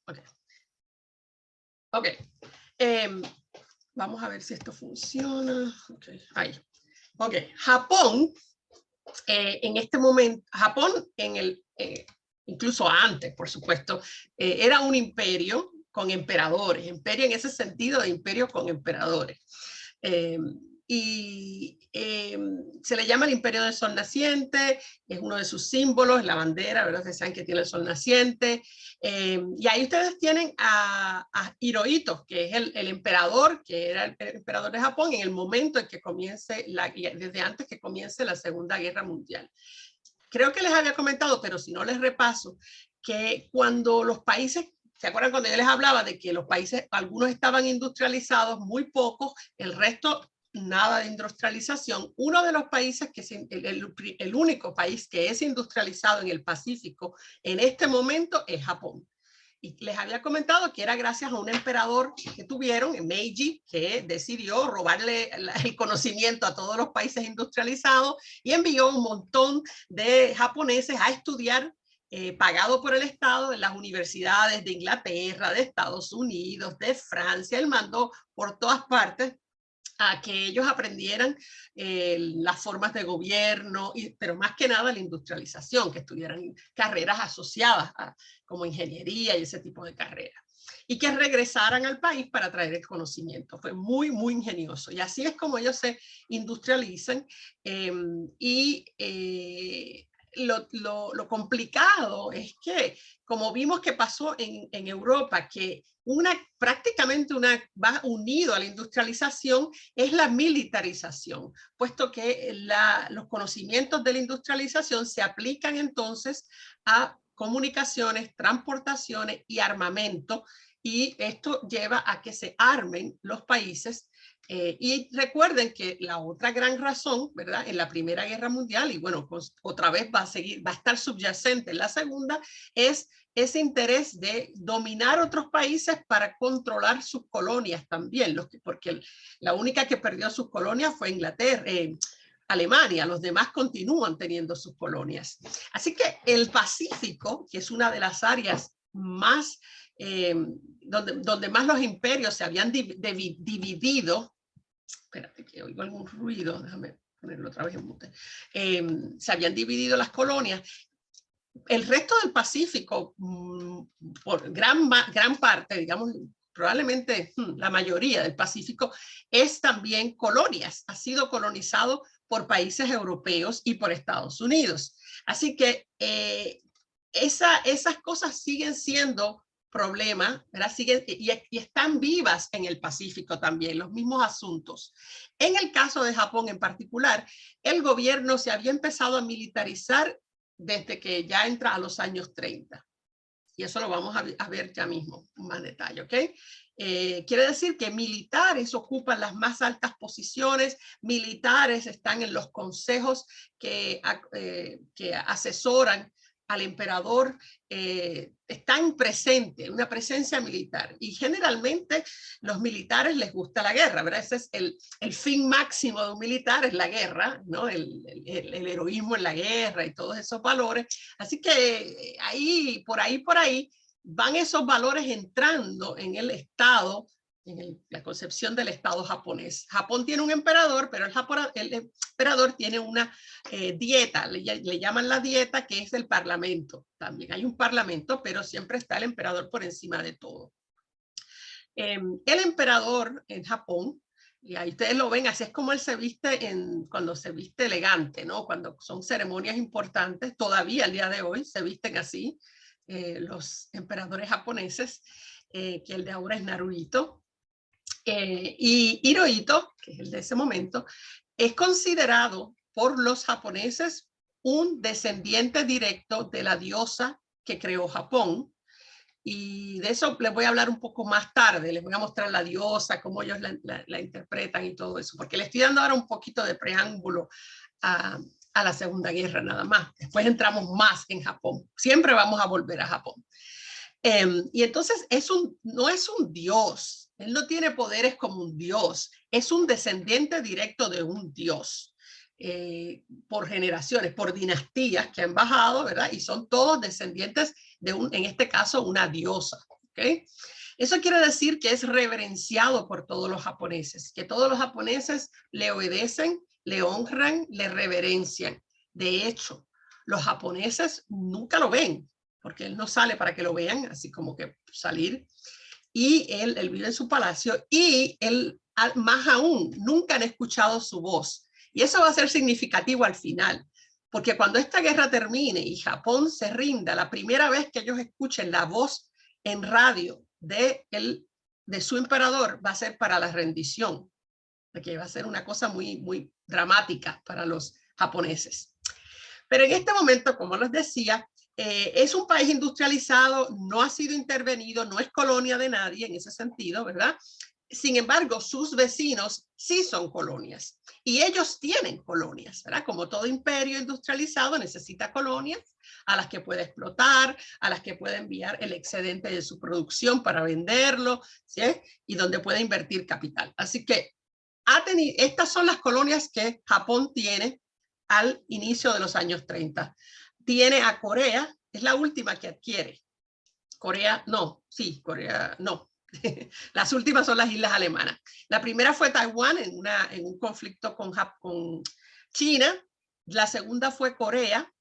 Ok. Ok. Em, vamos a ver si esto funciona. Okay. Ahí. Ok. Japón, en este momento, Japón en el, incluso antes, por supuesto, era un imperio con emperadores, imperio en ese sentido de imperio con emperadores. Se le llama el imperio del sol naciente, es uno de sus símbolos, la bandera, ¿verdad? Ustedes saben que tiene el sol naciente. Y ahí ustedes tienen a Hirohito, que es el emperador, que era el emperador de Japón en el momento en que comience, desde antes que comience la Segunda Guerra Mundial. Creo que les había comentado, pero si no les repaso, que cuando los países, ¿se acuerdan cuando yo les hablaba de que los países, algunos estaban industrializados, muy pocos, el resto nada de industrialización? Uno de los países, que es el único país que es industrializado en el Pacífico en este momento, es Japón. Y les había comentado que era gracias a un emperador que tuvieron, Meiji, que decidió robarle el conocimiento a todos los países industrializados y envió un montón de japoneses a estudiar pagado por el Estado en las universidades de Inglaterra, de Estados Unidos, de Francia. Él mandó por todas partes a que ellos aprendieran las formas de gobierno, pero más que nada la industrialización, que estuvieran carreras asociadas como ingeniería y ese tipo de carreras, y que regresaran al país para traer el conocimiento. Fue muy, muy ingenioso. Y así es como ellos se industrializan. Lo complicado es que, como vimos que pasó en Europa, que prácticamente va unido a la industrialización, es la militarización, puesto que los conocimientos de la industrialización se aplican entonces a comunicaciones, transportaciones y armamento, y esto lleva a que se armen los países. Y recuerden que la otra gran razón, ¿verdad? En la Primera Guerra Mundial, y bueno, pues otra vez va a estar subyacente en la Segunda, es ese interés de dominar otros países para controlar sus colonias también, porque la única que perdió sus colonias fue Inglaterra, Alemania, los demás continúan teniendo sus colonias. Así que el Pacífico, que es una de las áreas más, donde más los imperios se habían dividido, espérate que oigo algún ruido, déjame ponerlo otra vez en mute, se habían dividido las colonias. El resto del Pacífico, por gran parte, digamos, probablemente la mayoría del Pacífico, es también colonias, ha sido colonizado por países europeos y por Estados Unidos. Así que esas cosas siguen siendo problemas, ¿verdad? Y están vivas en el Pacífico también, los mismos asuntos. En el caso de Japón en particular, el gobierno se había empezado a militarizar desde que ya entra a los años 30. Y eso lo vamos a ver ya mismo, más detalle, ¿ok? Quiere decir que militares ocupan las más altas posiciones, militares están en los consejos que asesoran al emperador, están presentes, una presencia militar. Y generalmente los militares les gusta la guerra, ¿verdad? Ese es el fin máximo de un militar, es la guerra, ¿no? El heroísmo en la guerra y todos esos valores. Así que por ahí van esos valores entrando en el Estado, la concepción del Estado japonés. Japón tiene un emperador, pero el emperador tiene una dieta, le llaman la dieta, que es el parlamento. También hay un parlamento, pero siempre está el emperador por encima de todo. El emperador en Japón, y ahí ustedes lo ven, así es como él se viste cuando se viste elegante, ¿no? Cuando son ceremonias importantes, todavía al día de hoy se visten así los emperadores japoneses, que el de ahora es Naruhito. Y Hirohito, que es el de ese momento, es considerado por los japoneses un descendiente directo de la diosa que creó Japón. Y de eso les voy a hablar un poco más tarde, les voy a mostrar la diosa, cómo ellos la interpretan y todo eso, porque le estoy dando ahora un poquito de preámbulo a la Segunda Guerra nada más. Después entramos más en Japón, siempre vamos a volver a Japón. Y entonces no es un dios, él no tiene poderes como un dios, es un descendiente directo de un dios. Por generaciones, por dinastías que han bajado, ¿verdad? Y son todos descendientes en este caso, una diosa, ¿ok? ¿ok? Eso quiere decir que es reverenciado por todos los japoneses, que todos los japoneses le obedecen, le honran, le reverencian. De hecho, los japoneses nunca lo ven, porque él no sale para que lo vean, así como que salir. Y él vive en su palacio y él, más aún, nunca han escuchado su voz. Y eso va a ser significativo al final, porque cuando esta guerra termine y Japón se rinda, la primera vez que ellos escuchen la voz en radio de su emperador va a ser para la rendición, que va a ser una cosa muy, muy dramática para los japoneses. Pero en este momento, como les decía, es un país industrializado, no ha sido intervenido, no es colonia de nadie en ese sentido, ¿verdad? Sin embargo, sus vecinos sí son colonias y ellos tienen colonias, ¿verdad? Como todo imperio industrializado necesita colonias a las que puede explotar, a las que puede enviar el excedente de su producción para venderlo, ¿sí? Y donde puede invertir capital. Así que estas son las colonias que Japón tiene al inicio de los años 30. Tiene a Corea, es la última que adquiere. Corea, no, sí, Corea, no. Las últimas son las islas alemanas. La primera fue Taiwán en un conflicto con China. La segunda fue Corea,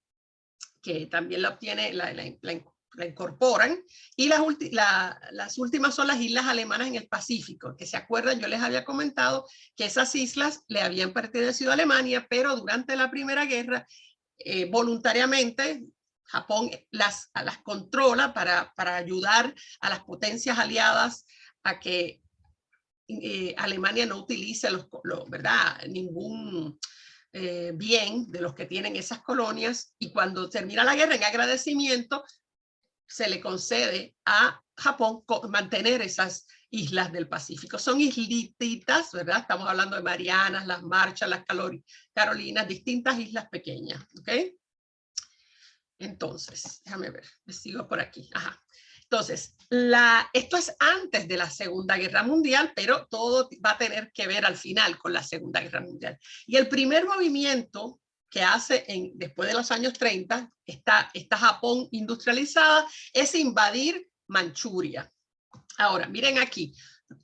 que también la obtiene, la incorporan. Y las últimas son las islas alemanas en el Pacífico, que se acuerdan, yo les había comentado que esas islas le habían pertenecido a Alemania, pero durante la Primera Guerra, voluntariamente, Japón las controla para ayudar a las potencias aliadas a que Alemania no utilice ¿verdad? Ningún bien de los que tienen esas colonias, y cuando termina la guerra, en agradecimiento, se le concede a Japón mantener esas islas del Pacífico. Son islitas, ¿verdad? Estamos hablando de Marianas, las Marshall, las Carolinas, distintas islas pequeñas, ¿ok? Entonces, déjame ver, me sigo por aquí. Ajá. Entonces, esto es antes de la Segunda Guerra Mundial, pero todo va a tener que ver al final con la Segunda Guerra Mundial. Y el primer movimiento que hace después de los años 30, esta Japón industrializada, es invadir Manchuria. Ahora, miren aquí.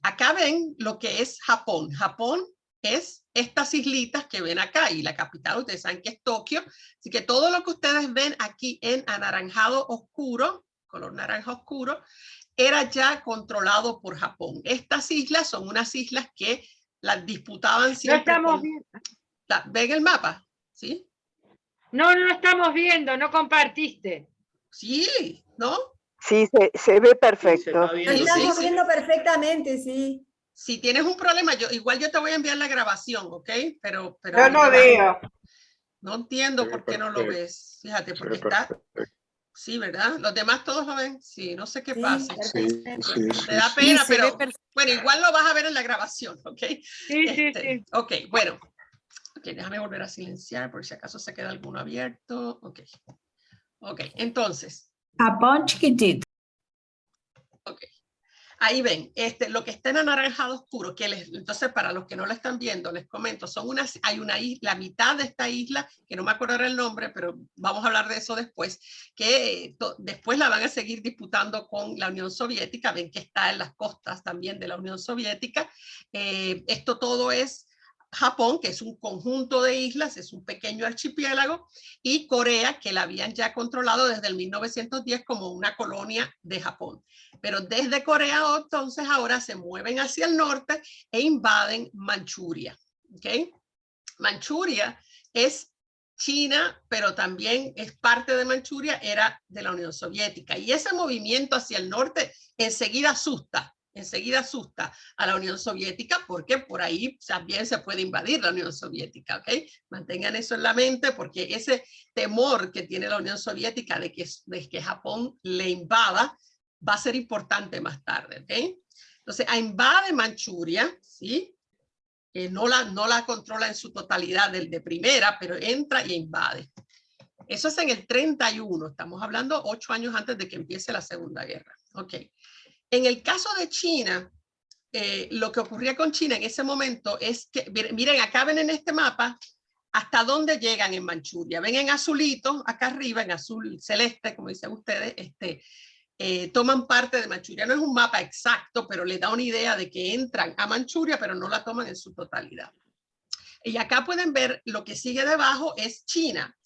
Acá ven lo que es Japón. Japón es estas islitas que ven acá, y la capital ustedes saben que es Tokio. Así que todo lo que ustedes ven aquí en anaranjado oscuro, color naranja oscuro, era ya controlado por Japón. Estas islas son unas islas que las disputaban siempre. No estamos viendo. ¿Ven el mapa? ¿Sí? No estamos viendo, no compartiste. Sí, ¿no? Sí, se ve perfecto. Sí, lo estamos viendo perfectamente, sí. Si tienes un problema, igual yo te voy a enviar la grabación, ¿ok? Pero yo no veo. No entiendo por qué no lo ves. Fíjate, porque está... Sí, ¿verdad? Los demás todos lo ven. Sí, no sé qué pasa. Sí, te da pena, pero bueno, igual lo vas a ver en la grabación, ¿ok? Sí. Ok, bueno. Ok, déjame volver a silenciar por si acaso se queda alguno abierto. Ok, entonces. Japón chiquitito. Ok. Ahí ven, lo que está en anaranjado oscuro, entonces para los que no lo están viendo, les comento, hay una isla, la mitad de esta isla, que no me acuerdo el nombre, pero vamos a hablar de eso después, que después la van a seguir disputando con la Unión Soviética, ven que está en las costas también de la Unión Soviética. Esto todo es Japón, que es un conjunto de islas, es un pequeño archipiélago, y Corea, que la habían ya controlado desde el 1910 como una colonia de Japón. Pero desde Corea, entonces, ahora se mueven hacia el norte e invaden Manchuria. ¿Okay? Manchuria es China, pero también es parte de Manchuria, era de la Unión Soviética. Y ese movimiento hacia el norte enseguida asusta a la Unión Soviética, porque por ahí también se puede invadir la Unión Soviética, ¿ok? Mantengan eso en la mente, porque ese temor que tiene la Unión Soviética de que Japón le invada va a ser importante más tarde, ¿ok? Entonces, invade Manchuria, ¿sí? No la controla en su totalidad de primera, pero entra y invade. Eso es en el 31, estamos hablando 8 años antes de que empiece la Segunda Guerra, ¿ok? En el caso de China, lo que ocurría con China en ese momento es que, miren, acá ven en este mapa hasta dónde llegan en Manchuria. Ven en azulito, acá arriba, en azul celeste, como dicen ustedes, toman parte de Manchuria. No es un mapa exacto, pero le da una idea de que entran a Manchuria, pero no la toman en su totalidad. Y acá pueden ver lo que sigue debajo es China.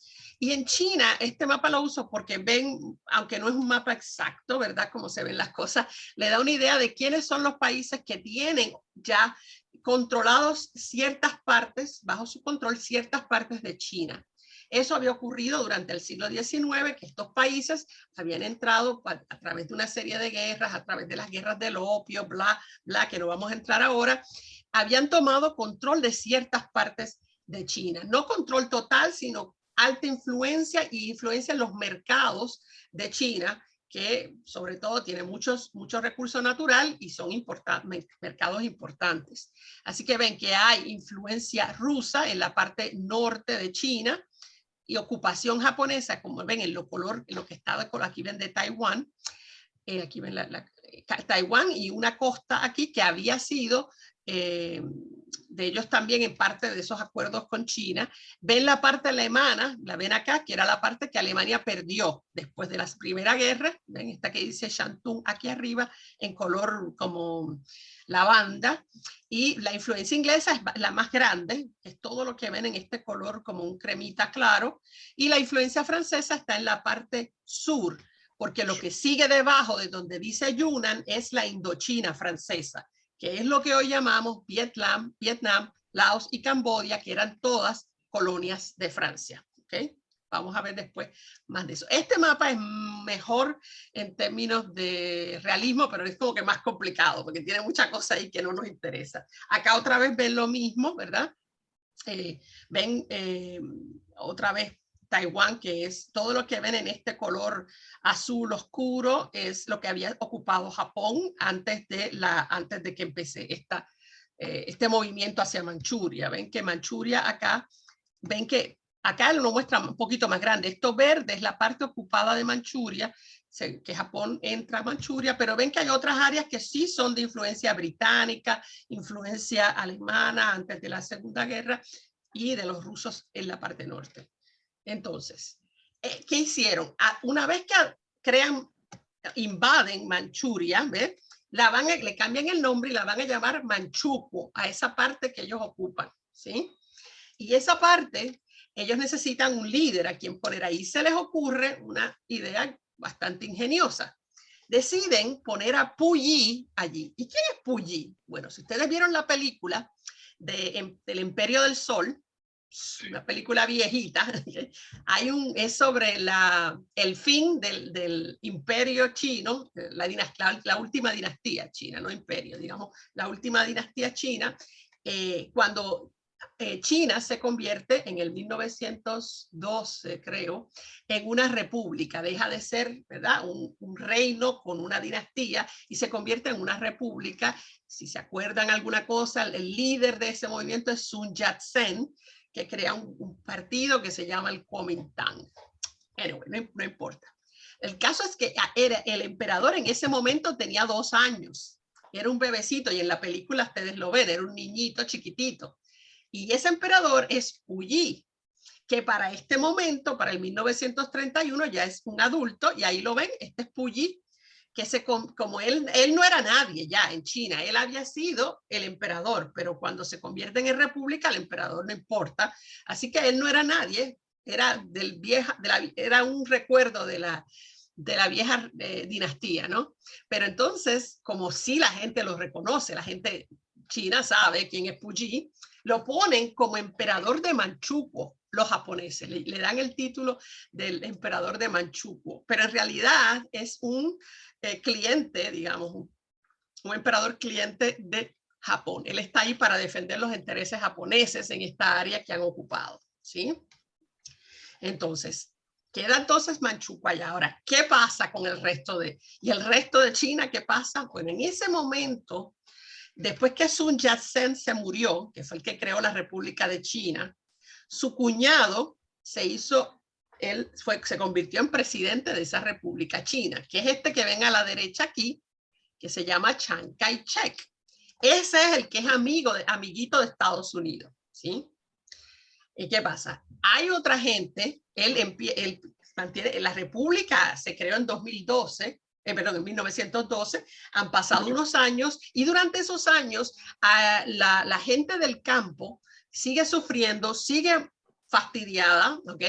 Y en China, este mapa lo uso porque ven, aunque no es un mapa exacto, ¿verdad? Como se ven las cosas, le da una idea de quiénes son los países que tienen ya controlados ciertas partes, bajo su control, ciertas partes de China. Eso había ocurrido durante el siglo XIX, que estos países habían entrado a través de una serie de guerras, a través de las guerras del opio, bla, bla, que no vamos a entrar ahora, habían tomado control de ciertas partes de China. No control total, sino alta influencia y influencia en los mercados de China, que sobre todo tiene muchos recursos naturales y son mercados importantes. Así que ven que hay influencia rusa en la parte norte de China y ocupación japonesa, como ven en lo que está aquí ven de Taiwán, aquí ven Taiwán y una costa aquí que había sido de ellos también en parte de esos acuerdos con China. Ven la parte alemana, la ven acá, que era la parte que Alemania perdió después de la Primera Guerra. Ven esta que dice Shantung aquí arriba en color como lavanda. Y la influencia inglesa es la más grande, es todo lo que ven en este color como un cremita claro. Y la influencia francesa está en la parte sur, porque lo que sigue debajo de donde dice Yunnan es la Indochina francesa, que es lo que hoy llamamos Vietnam, Laos y Camboya, que eran todas colonias de Francia. ¿Okay? Vamos a ver después más de eso. Este mapa es mejor en términos de realismo, pero es como que más complicado, porque tiene mucha cosa ahí que no nos interesa. Acá otra vez ven lo mismo, ¿verdad? Ven otra vez Taiwán, que es todo lo que ven en este color azul oscuro, es lo que había ocupado Japón antes de que empecé este movimiento hacia Manchuria. Ven que Manchuria acá, ven que acá lo muestra un poquito más grande. Esto verde es la parte ocupada de Manchuria, que Japón entra a Manchuria, pero ven que hay otras áreas que sí son de influencia británica, influencia alemana antes de la Segunda Guerra y de los rusos en la parte norte. Entonces, ¿qué hicieron? Una vez que invaden Manchuria, ¿ves? Le cambian el nombre y la van a llamar Manchukuo, a esa parte que ellos ocupan, ¿sí? Y esa parte, ellos necesitan un líder a quien poner ahí. Se les ocurre una idea bastante ingeniosa. Deciden poner a Puyi allí. ¿Y quién es Puyi? Bueno, si ustedes vieron la película del Imperio del Sol, una película viejita, es sobre el fin del imperio chino, la última dinastía china, no imperio, digamos, la última dinastía china, cuando China se convierte en el 1912, creo, en una república, deja de ser, ¿verdad?, un reino con una dinastía y se convierte en una república. Si se acuerdan alguna cosa, el líder de ese movimiento es Sun Yat-sen, que crea un partido que se llama el Kuomintang. Anyway, no importa. El caso es que el emperador en ese momento tenía 2 años. Era un bebecito y en la película ustedes lo ven, era un niñito chiquitito. Y ese emperador es Puyi, que para este momento, para el 1931, ya es un adulto, y ahí lo ven, este es Puyi, que como él no era nadie ya en China, él había sido el emperador, pero cuando se convierte en república, el emperador no importa, así que él no era nadie, era, era un recuerdo de la vieja dinastía, ¿no? Pero entonces, como si la gente lo reconoce, la gente china sabe quién es Puyi, lo ponen como emperador de Manchukuo, los japoneses, le dan el título del emperador de Manchukuo, pero en realidad es un cliente, digamos, un emperador cliente de Japón. Él está ahí para defender los intereses japoneses en esta área que han ocupado, ¿sí? Entonces, queda entonces Manchukuo allá. Ahora, ¿qué pasa con el resto y el resto de China? ¿Qué pasa? Bueno, en ese momento, después que Sun Yat-sen se murió, que fue el que creó la República de China, su cuñado se convirtió en presidente de esa República China, que es este que ven a la derecha aquí, que se llama Chiang Kai-shek. Ese es el que es amiguito de Estados Unidos, ¿sí? ¿Y qué pasa? Hay otra gente, él mantiene, la República se creó en 2012, perdón, en 1912, han pasado unos años y durante esos años la gente del campo sigue sufriendo, sigue fastidiada, ¿ok?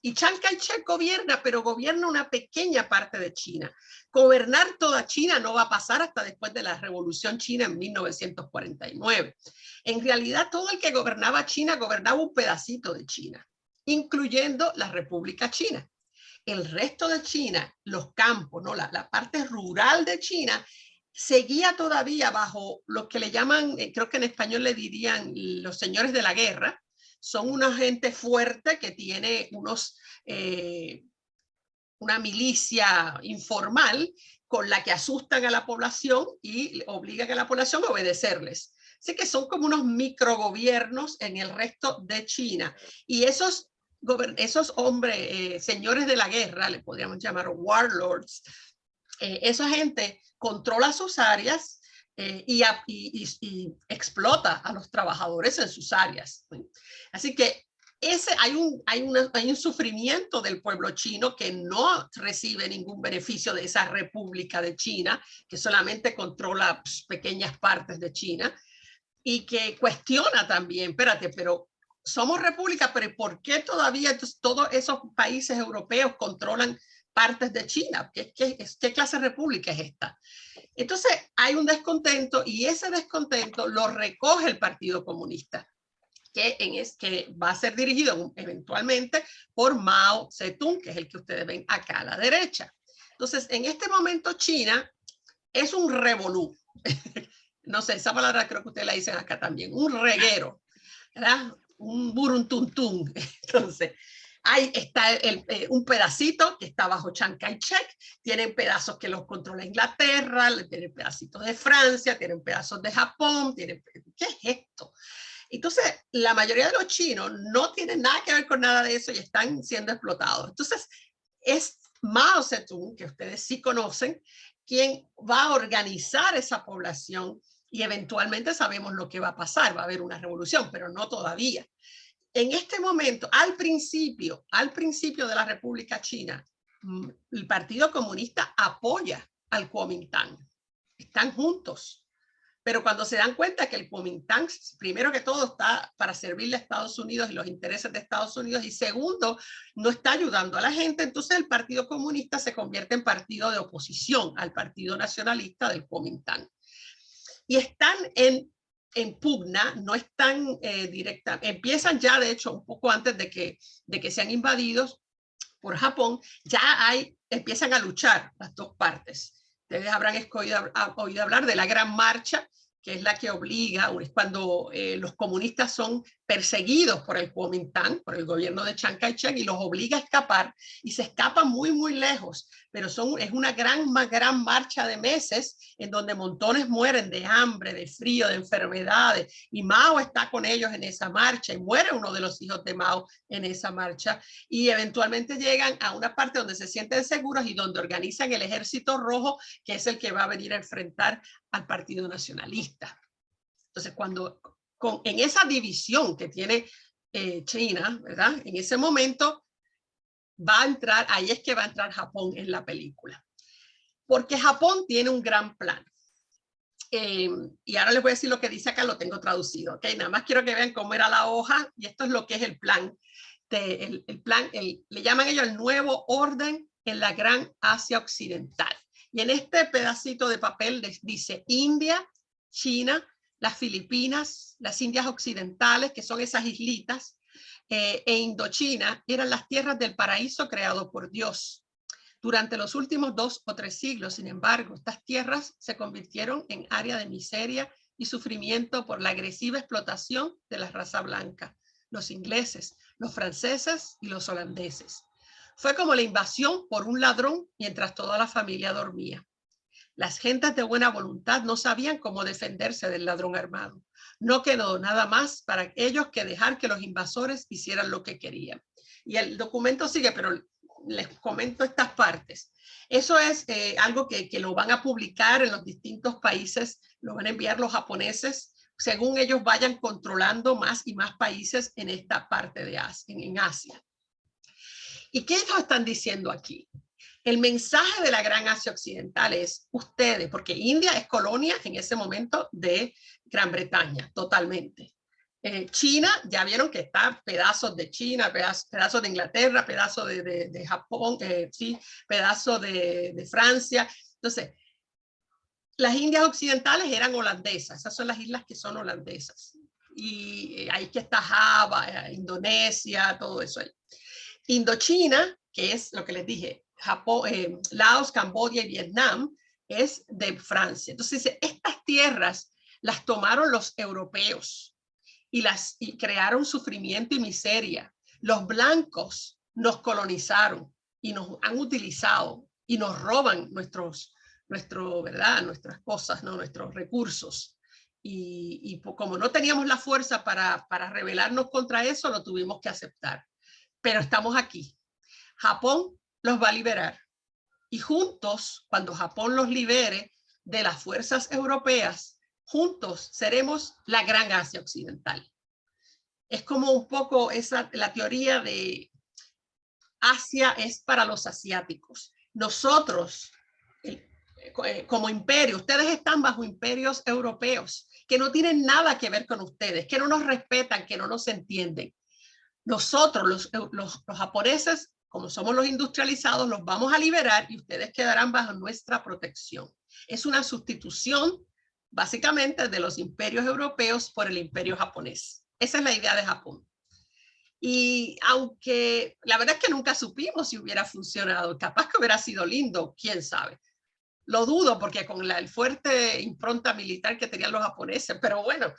Y Chiang Kai-shek gobierna, pero gobierna una pequeña parte de China. Gobernar toda China no va a pasar hasta después de la Revolución China en 1949. En realidad, todo el que gobernaba China gobernaba un pedacito de China, incluyendo la República China. El resto de China, los campos, ¿no? la parte rural de China, seguía todavía bajo lo que le llaman, creo que en español le dirían los señores de la guerra. Son una gente fuerte que tiene una milicia informal con la que asustan a la población y obligan a la población a obedecerles. Así que son como unos microgobiernos en el resto de China. Y esos hombres, señores de la guerra, le podríamos llamar warlords, esa gente controla sus áreas y explota a los trabajadores en sus áreas. Así que hay un sufrimiento del pueblo chino que no recibe ningún beneficio de esa República de China, que solamente controla pequeñas partes de China, y que cuestiona también, espérate, pero somos república, pero ¿por qué todavía todos esos países europeos controlan partes de China? ¿Qué clase de república es esta? Entonces hay un descontento y ese descontento lo recoge el Partido Comunista, que va a ser dirigido eventualmente por Mao Zedong, que es el que ustedes ven acá a la derecha. Entonces, en este momento China es un revolú. No sé, esa palabra creo que ustedes la dicen acá también, un reguero, ¿verdad? Un buruntuntún. Entonces, ahí está un pedacito que está bajo Chiang Kai-shek, tienen pedazos que los controla Inglaterra, tienen pedacitos de Francia, tienen pedazos de Japón, ¿qué es esto? Entonces, la mayoría de los chinos no tienen nada que ver con nada de eso y están siendo explotados. Entonces, es Mao Zedong, que ustedes sí conocen, quien va a organizar esa población y eventualmente sabemos lo que va a pasar. Va a haber una revolución, pero no todavía. En este momento, al principio de la República China, el Partido Comunista apoya al Kuomintang. Están juntos. Pero cuando se dan cuenta que el Kuomintang, primero que todo, está para servirle a Estados Unidos y los intereses de Estados Unidos, y segundo, no está ayudando a la gente, entonces el Partido Comunista se convierte en partido de oposición al Partido Nacionalista del Kuomintang. Y están en pugna, no están directamente, empiezan ya de hecho un poco antes de que sean invadidos por Japón, ya empiezan a luchar las dos partes. Ustedes habrán oído hablar de la Gran Marcha, que es la que obliga, es cuando los comunistas son perseguidos por el Kuomintang, por el gobierno de Chiang Kai-shek, y los obliga a escapar, y se escapan muy, muy lejos, pero es una gran marcha de meses en donde montones mueren de hambre, de frío, de enfermedades, y Mao está con ellos en esa marcha, y muere uno de los hijos de Mao en esa marcha, y eventualmente llegan a una parte donde se sienten seguros y donde organizan el Ejército Rojo, que es el que va a venir a enfrentar al Partido Nacionalista. Entonces, en esa división que tiene China, ¿verdad? En ese momento ahí es que va a entrar Japón en la película. Porque Japón tiene un gran plan. Y ahora les voy a decir lo que dice acá, lo tengo traducido, ¿ok? Nada más quiero que vean cómo era la hoja, y esto es lo que es el plan. Le llaman ellos el nuevo orden en la Gran Asia Occidental. Y en este pedacito de papel les dice India, China, las Filipinas, las Indias Occidentales, que son esas islitas, e Indochina, eran las tierras del paraíso creado por Dios. Durante los últimos 2 o 3 siglos, sin embargo, estas tierras se convirtieron en área de miseria y sufrimiento por la agresiva explotación de la raza blanca, los ingleses, los franceses y los holandeses. Fue como la invasión por un ladrón mientras toda la familia dormía. Las gentes de buena voluntad no sabían cómo defenderse del ladrón armado. No quedó nada más para ellos que dejar que los invasores hicieran lo que querían. Y el documento sigue, pero les comento estas partes. Eso es algo que lo van a publicar en los distintos países, lo van a enviar los japoneses, según ellos vayan controlando más y más países en esta parte de Asia, en Asia. ¿Y qué nos están diciendo aquí? El mensaje de la Gran Asia Occidental es ustedes, porque India es colonia en ese momento de Gran Bretaña, totalmente. China, ya vieron que está pedazos de China, pedazos de Inglaterra, pedazos de Japón, sí, pedazos de Francia. Entonces, las Indias occidentales eran holandesas, esas son las islas que son holandesas. Y ahí que está Java, Indonesia, todo eso ahí. Indochina, que es lo que les dije, Japón, Laos, Camboya y Vietnam, es de Francia. Entonces, estas tierras las tomaron los europeos y crearon sufrimiento y miseria. Los blancos nos colonizaron y nos han utilizado y nos roban ¿verdad? Nuestras cosas, ¿no? Nuestros recursos. Y como no teníamos la fuerza para rebelarnos contra eso, lo tuvimos que aceptar. Pero estamos aquí. Japón los va a liberar. Y juntos, cuando Japón los libere de las fuerzas europeas, juntos seremos la Gran Asia Occidental. Es como un poco la teoría de Asia es para los asiáticos. Nosotros, como imperio, ustedes están bajo imperios europeos que no tienen nada que ver con ustedes, que no nos respetan, que no nos entienden. Nosotros, los japoneses, como somos los industrializados, los vamos a liberar y ustedes quedarán bajo nuestra protección. Es una sustitución, básicamente, de los imperios europeos por el imperio japonés. Esa es la idea de Japón. Y aunque la verdad es que nunca supimos si hubiera funcionado, capaz que hubiera sido lindo, quién sabe. Lo dudo porque con el fuerte impronta militar que tenían los japoneses, pero bueno,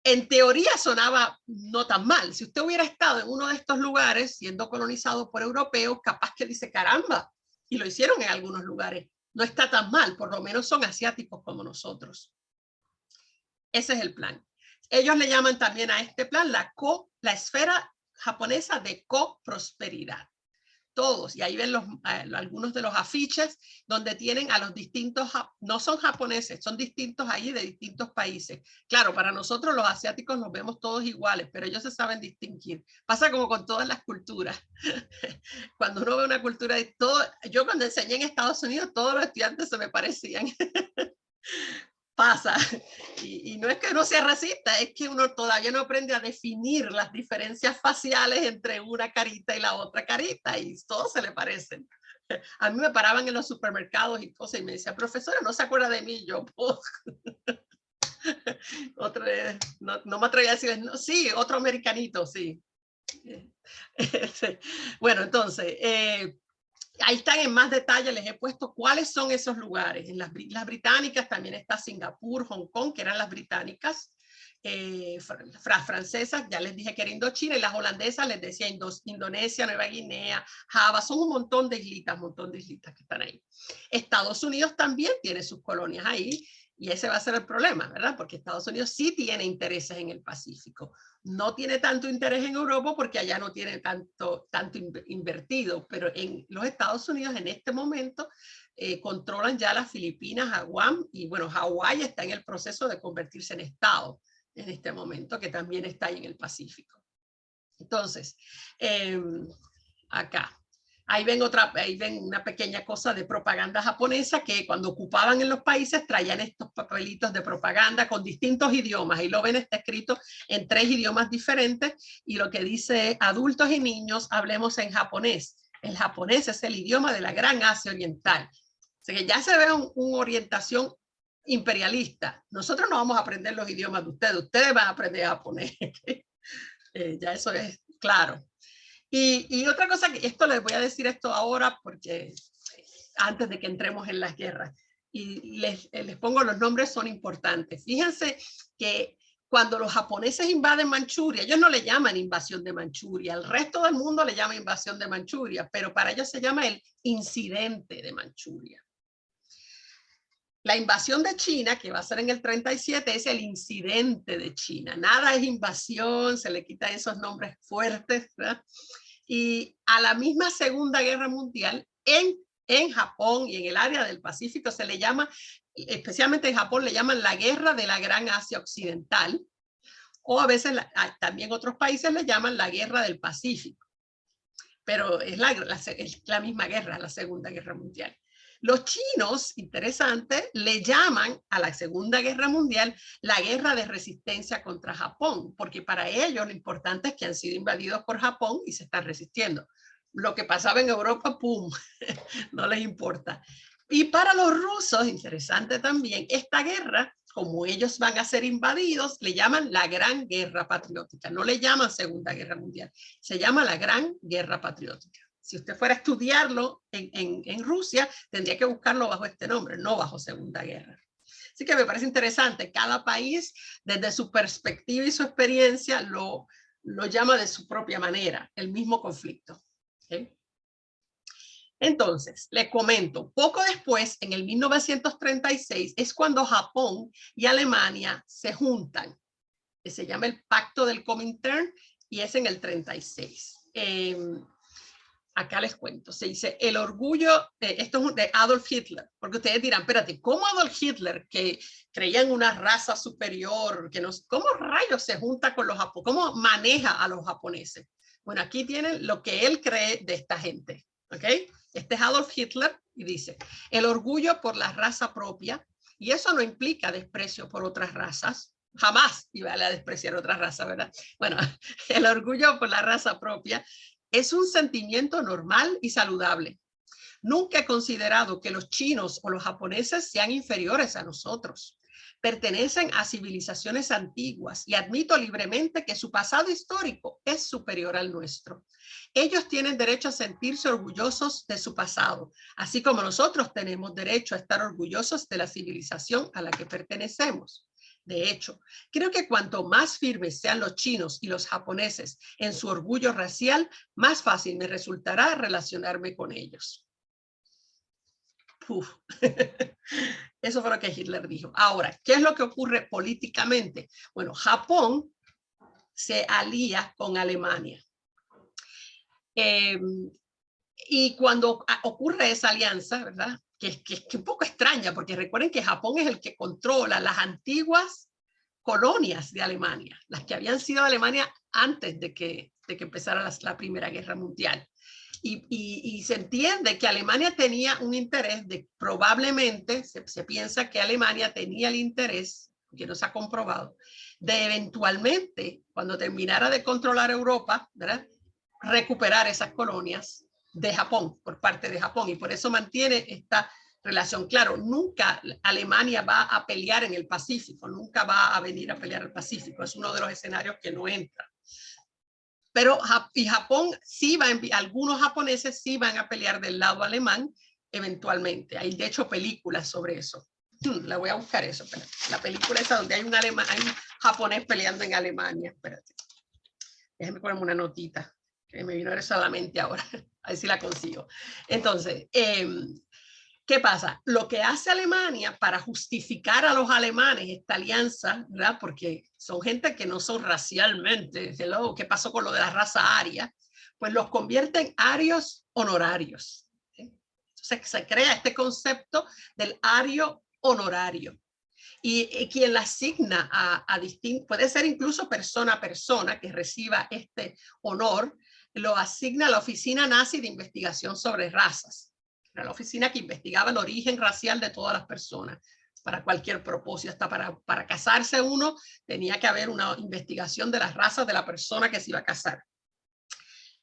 en teoría sonaba no tan mal. Si usted hubiera estado en uno de estos lugares siendo colonizado por europeos, capaz que dice caramba, y lo hicieron en algunos lugares. No está tan mal, por lo menos son asiáticos como nosotros. Ese es el plan. Ellos le llaman también a este plan la esfera japonesa de coprosperidad. Todos, y ahí ven algunos de los afiches donde tienen a los distintos, no son japoneses, son distintos ahí de distintos países. Claro, para nosotros los asiáticos los vemos todos iguales, pero ellos se saben distinguir. Pasa como con todas las culturas. Cuando uno ve una cultura de todo, yo cuando enseñé en Estados Unidos, todos los estudiantes se me parecían. Pasa. Y no es que uno sea racista, es que uno todavía no aprende a definir las diferencias faciales entre una carita y la otra carita, y todos se le parecen. A mí me paraban en los supermercados y cosas y me decían, profesora, ¿no se acuerda de mí? Yo, pues. No me atreví a decir, no, sí, otro americanito, sí. Bueno, entonces, ahí están en más detalle, les he puesto cuáles son esos lugares. En las británicas también está Singapur, Hong Kong, que eran las británicas, francesas, ya les dije que era Indochina, y las holandesas les decía Indonesia, Nueva Guinea, Java, son un montón de islitas que están ahí. Estados Unidos también tiene sus colonias ahí, y ese va a ser el problema, ¿verdad? Porque Estados Unidos sí tiene intereses en el Pacífico. No tiene tanto interés en Europa porque allá no tiene tanto invertido, pero en los Estados Unidos en este momento controlan ya las Filipinas, Guam, y bueno, Hawái está en el proceso de convertirse en estado en este momento, que también está ahí en el Pacífico. Entonces, acá. Ahí ven una pequeña cosa de propaganda japonesa que cuando ocupaban en los países traían estos papelitos de propaganda con distintos idiomas. Y lo ven, está escrito en 3 idiomas diferentes y lo que dice adultos y niños hablemos en japonés. El japonés es el idioma de la Gran Asia Oriental. O sea que ya se ve una orientación imperialista. Nosotros no vamos a aprender los idiomas de ustedes van a aprender japonés. Ya eso es claro. Y otra cosa, que esto les voy a decir esto ahora porque antes de que entremos en las guerras, y les pongo los nombres, son importantes. Fíjense que cuando los japoneses invaden Manchuria, ellos no le llaman invasión de Manchuria, el resto del mundo le llama invasión de Manchuria, pero para ellos se llama el incidente de Manchuria. La invasión de China, que va a ser en el 37, es el incidente de China. Nada es invasión, se le quitan esos nombres fuertes, ¿verdad? Y a la misma Segunda Guerra Mundial, en Japón y en el área del Pacífico se le llama, especialmente en Japón, le llaman la Guerra de la Gran Asia Occidental, o a veces también otros países le llaman la Guerra del Pacífico. pero es la misma guerra, la Segunda Guerra Mundial. Los chinos, interesante, le llaman a la Segunda Guerra Mundial la guerra de resistencia contra Japón, porque para ellos lo importante es que han sido invadidos por Japón y se están resistiendo. Lo que pasaba en Europa, ¡pum!, no les importa. Y para los rusos, interesante también, esta guerra, como ellos van a ser invadidos, le llaman la Gran Guerra Patriótica. No le llaman Segunda Guerra Mundial, se llama la Gran Guerra Patriótica. Si usted fuera a estudiarlo en Rusia, tendría que buscarlo bajo este nombre, no bajo Segunda Guerra. Así que me parece interesante. Cada país, desde su perspectiva y su experiencia, lo llama de su propia manera, el mismo conflicto. ¿Okay? Entonces, les comento, poco después, en el 1936, es cuando Japón y Alemania se juntan. Se llama el Pacto del Comintern y es en el 36. Acá les cuento, se dice el orgullo, esto es de Adolf Hitler, porque ustedes dirán, espérate, ¿cómo Adolf Hitler, que creía en una raza superior, cómo rayos se junta con los japoneses, cómo maneja a los japoneses? Bueno, aquí tienen lo que él cree de esta gente, ¿ok? Este es Adolf Hitler y dice, el orgullo por la raza propia, y eso no implica desprecio por otras razas, jamás iba a despreciar otra raza, ¿verdad? Bueno, el orgullo por la raza propia es un sentimiento normal y saludable. Nunca he considerado que los chinos o los japoneses sean inferiores a nosotros. Pertenecen a civilizaciones antiguas y admito libremente que su pasado histórico es superior al nuestro. Ellos tienen derecho a sentirse orgullosos de su pasado, así como nosotros tenemos derecho a estar orgullosos de la civilización a la que pertenecemos. De hecho, creo que cuanto más firmes sean los chinos y los japoneses en su orgullo racial, más fácil me resultará relacionarme con ellos. Eso fue lo que Hitler dijo. Ahora, ¿qué es lo que ocurre políticamente? Bueno, Japón se alía con Alemania. Y cuando ocurre esa alianza, ¿verdad? Que es un poco extraña, porque recuerden que Japón es el que controla las antiguas colonias de Alemania, las que habían sido de Alemania antes de que empezara la Primera Guerra Mundial. Y se entiende que Alemania tenía un interés de, probablemente, se piensa que Alemania tenía el interés, que no se ha comprobado, de eventualmente, cuando terminara de controlar Europa, ¿verdad?, recuperar esas colonias de Japón, por parte de Japón, y por eso mantiene esta relación. Claro, nunca Alemania va a pelear en el Pacífico, nunca va a venir a pelear el Pacífico, es uno de los escenarios que no entra. Pero y Japón sí va, algunos japoneses sí van a pelear del lado alemán eventualmente. Hay de hecho películas sobre eso. La voy a buscar eso, espérate. La película esa donde hay un japonés peleando en Alemania. Espérate. Déjame ponerme una notita que me vino eso a la mente ahora. A ver si la consigo. Entonces, ¿qué pasa? Lo que hace Alemania para justificar a los alemanes esta alianza, ¿verdad?, porque son gente que no son racialmente, hello, ¿qué pasó con lo de la raza aria? Pues los convierte en arios honorarios. ¿Sí? Entonces se crea este concepto del ario honorario. Y quien la asigna a distintos, puede ser incluso persona a persona que reciba este honor, lo asigna a la Oficina Nazi de Investigación sobre Razas. Era la oficina que investigaba el origen racial de todas las personas para cualquier propósito. Hasta para casarse uno tenía que haber una investigación de las razas de la persona que se iba a casar.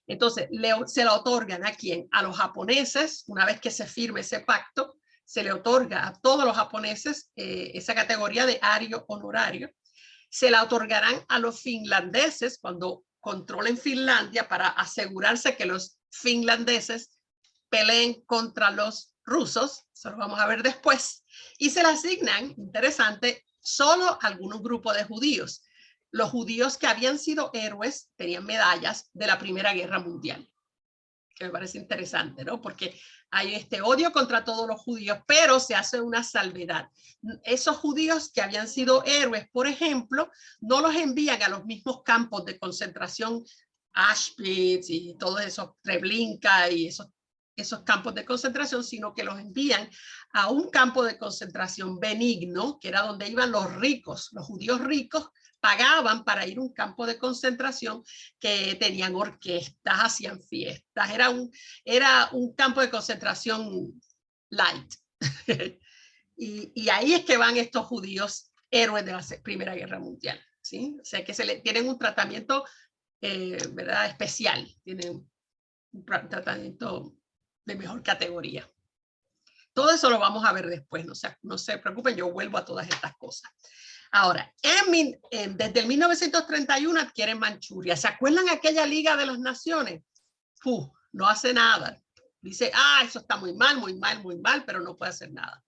Entonces se la otorgan ¿a quién? A los japoneses. Una vez que se firme ese pacto, se le otorga a todos los japoneses esa categoría de ario honorario. Se la otorgarán a los finlandeses cuando controlen Finlandia, para asegurarse que los finlandeses peleen contra los rusos, eso lo vamos a ver después, y se le asignan, interesante, solo a algunos grupos de judíos. Los judíos que habían sido héroes tenían medallas de la Primera Guerra Mundial, que me parece interesante, ¿no? Porque hay este odio contra todos los judíos, pero se hace una salvedad. Esos judíos que habían sido héroes, por ejemplo, no los envían a los mismos campos de concentración, Auschwitz y todo eso, Treblinka y esos esos campos de concentración, sino que los envían a un campo de concentración benigno, que era donde iban los ricos, los judíos ricos pagaban para ir a un campo de concentración que tenían orquestas, hacían fiestas, era un campo de concentración light. y ahí es que van estos judíos héroes de la Primera Guerra Mundial, ¿sí? O sea que tienen un tratamiento ¿verdad? Especial, tienen un tratamiento de mejor categoría. Todo eso lo vamos a ver después, no se preocupen, yo vuelvo a todas estas cosas. Ahora, desde el 1931 adquieren Manchuria. ¿Se acuerdan aquella Liga de las Naciones? No hace nada. Dice, eso está muy mal, muy mal, muy mal, pero no puede hacer nada.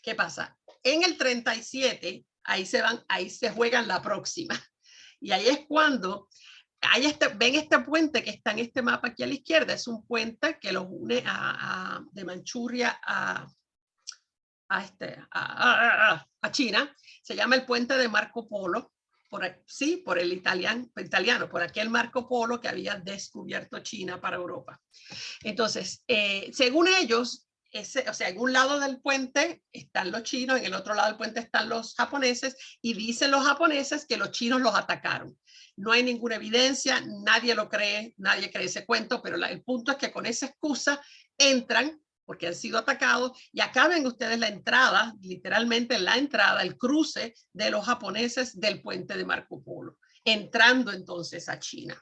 ¿Qué pasa? En el 37, ahí se juegan la próxima. Y ahí es cuando ven este puente que está en este mapa aquí a la izquierda. Es un puente que los une de Manchuria a China. Se llama el puente de Marco Polo, por el italiano, por aquel Marco Polo que había descubierto China para Europa. Entonces, según ellos, en un lado del puente están los chinos, en el otro lado del puente están los japoneses, y dicen los japoneses que los chinos los atacaron. No hay ninguna evidencia, nadie lo cree, nadie cree ese cuento, pero el punto es que con esa excusa entran porque han sido atacados, y acá ven ustedes la entrada, literalmente la entrada, el cruce de los japoneses del puente de Marco Polo, entrando entonces a China.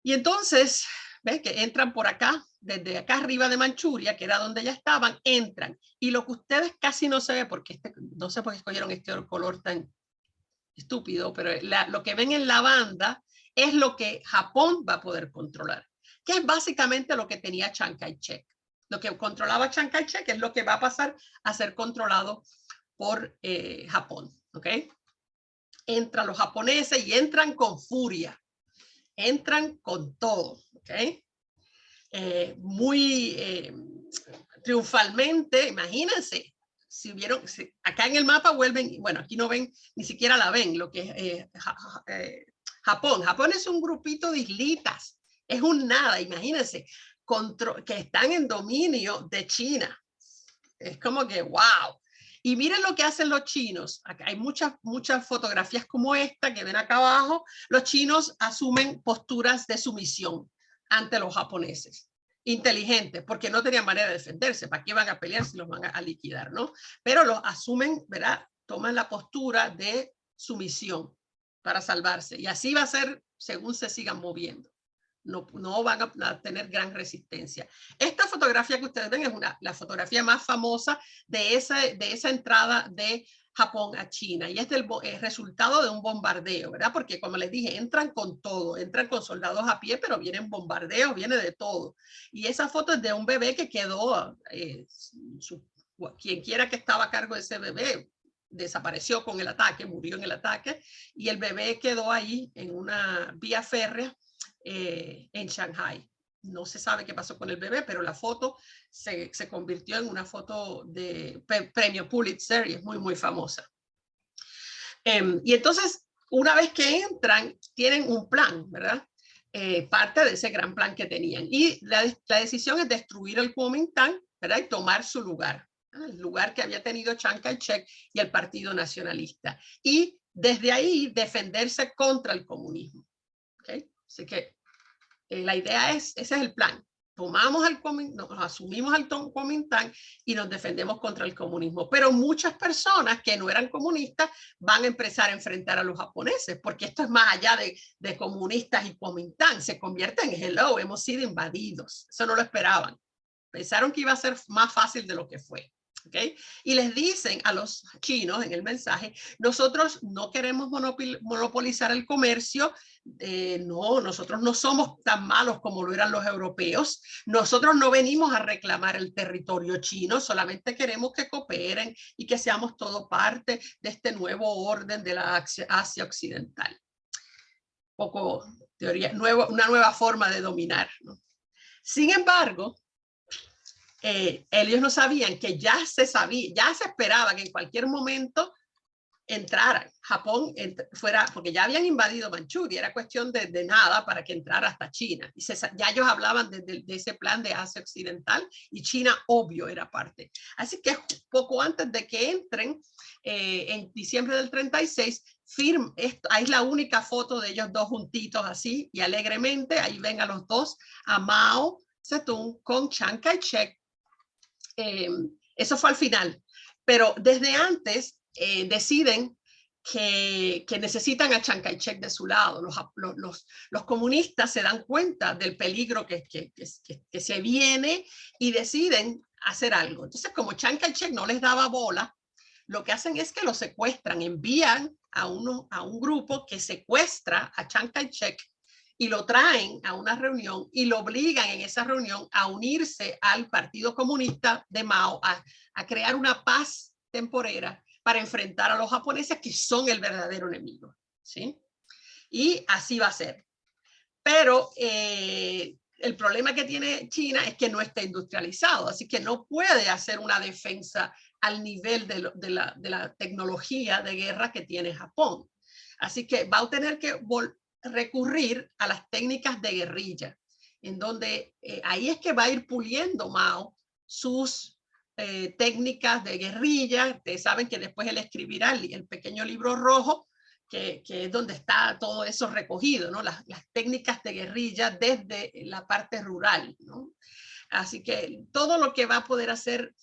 Y entonces, ven que entran por acá, desde acá arriba de Manchuria, que era donde ya estaban, entran. Y lo que ustedes casi no se ve, porque no sé por qué escogieron este color tan estúpido, pero lo que ven en la banda es lo que Japón va a poder controlar, que es básicamente lo que tenía Chiang Kai-shek. Lo que controlaba Chiang Kai-shek es lo que va a pasar a ser controlado por Japón, ¿ok? Entran los japoneses y entran con furia, entran con todo, ¿ok? Muy triunfalmente, imagínense, acá en el mapa vuelven, bueno, aquí no ven, ni siquiera la ven, lo que es Japón. Japón es un grupito de islitas, es un nada, imagínense, que están en dominio de China. Es como que, wow. Y miren lo que hacen los chinos. Acá hay muchas fotografías como esta que ven acá abajo. Los chinos asumen posturas de sumisión ante los japoneses. Inteligentes, porque no tenían manera de defenderse. ¿Para qué van a pelear si los van a liquidar, no? Pero los asumen, ¿verdad? Toman la postura de sumisión para salvarse. Y así va a ser según se sigan moviendo. No van a tener gran resistencia. Esta fotografía que ustedes ven es la fotografía más famosa de esa entrada de Japón a China, y es el resultado de un bombardeo, ¿verdad? Porque como les dije, entran con todo, entran con soldados a pie, pero vienen bombardeos, viene de todo. Y esa foto es de un bebé que quedó, quien quiera que estaba a cargo de ese bebé, desapareció con el ataque, murió en el ataque, y el bebé quedó ahí en una vía férrea en Shanghai. No se sabe qué pasó con el bebé, pero la foto se convirtió en una foto de premio Pulitzer y es muy, muy famosa. Y entonces, una vez que entran, tienen un plan, ¿verdad? Parte de ese gran plan que tenían. Y la decisión es destruir el Kuomintang, ¿verdad? Y tomar su lugar, ¿verdad? El lugar que había tenido Chiang Kai-shek y el Partido Nacionalista. Y desde ahí defenderse contra el comunismo. ¿Okay? Así que la idea ese es el plan. Nos asumimos al Kuomintang y nos defendemos contra el comunismo. Pero muchas personas que no eran comunistas van a empezar a enfrentar a los japoneses, porque esto es más allá de comunistas y Kuomintang. Se convierte en hello, hemos sido invadidos. Eso no lo esperaban. Pensaron que iba a ser más fácil de lo que fue. ¿Okay? Y les dicen a los chinos en el mensaje, nosotros no queremos monopolizar el comercio, no, nosotros no somos tan malos como lo eran los europeos, nosotros no venimos a reclamar el territorio chino, solamente queremos que cooperen y que seamos todo parte de este nuevo orden de la Asia Occidental. Poco teoría, una nueva forma de dominar, ¿no? Sin embargo, ellos no sabían que ya se esperaba que en cualquier momento entraran. Japón fuera, porque ya habían invadido Manchuria, era cuestión de nada para que entrara hasta China. Y ya ellos hablaban de ese plan de Asia Occidental y China, obvio, era parte. Así que poco antes de que entren, en diciembre del 36, ahí es la única foto de ellos dos juntitos así y alegremente, ahí ven a los dos, a Mao Zedong con Chiang Kai-shek. Eso fue al final, pero desde antes deciden que necesitan a Chiang Kai-shek de su lado. Los comunistas se dan cuenta del peligro que se viene y deciden hacer algo. Entonces, como Chiang Kai-shek no les daba bola, lo que hacen es que lo secuestran, envían a un grupo que secuestra a Chiang Kai-shek y lo traen a una reunión y lo obligan en esa reunión a unirse al Partido Comunista de Mao, a crear una paz temporera para enfrentar a los japoneses, que son el verdadero enemigo, ¿sí? Y así va a ser. Pero el problema que tiene China es que no está industrializado, así que no puede hacer una defensa al nivel de la tecnología de guerra que tiene Japón. Así que va a tener que recurrir a las técnicas de guerrilla, en donde ahí es que va a ir puliendo Mao sus técnicas de guerrilla. Ustedes saben que después él escribirá el pequeño libro rojo, que es donde está todo eso recogido, ¿no? Las técnicas de guerrilla desde la parte rural, ¿no? Así que todo lo que va a poder hacer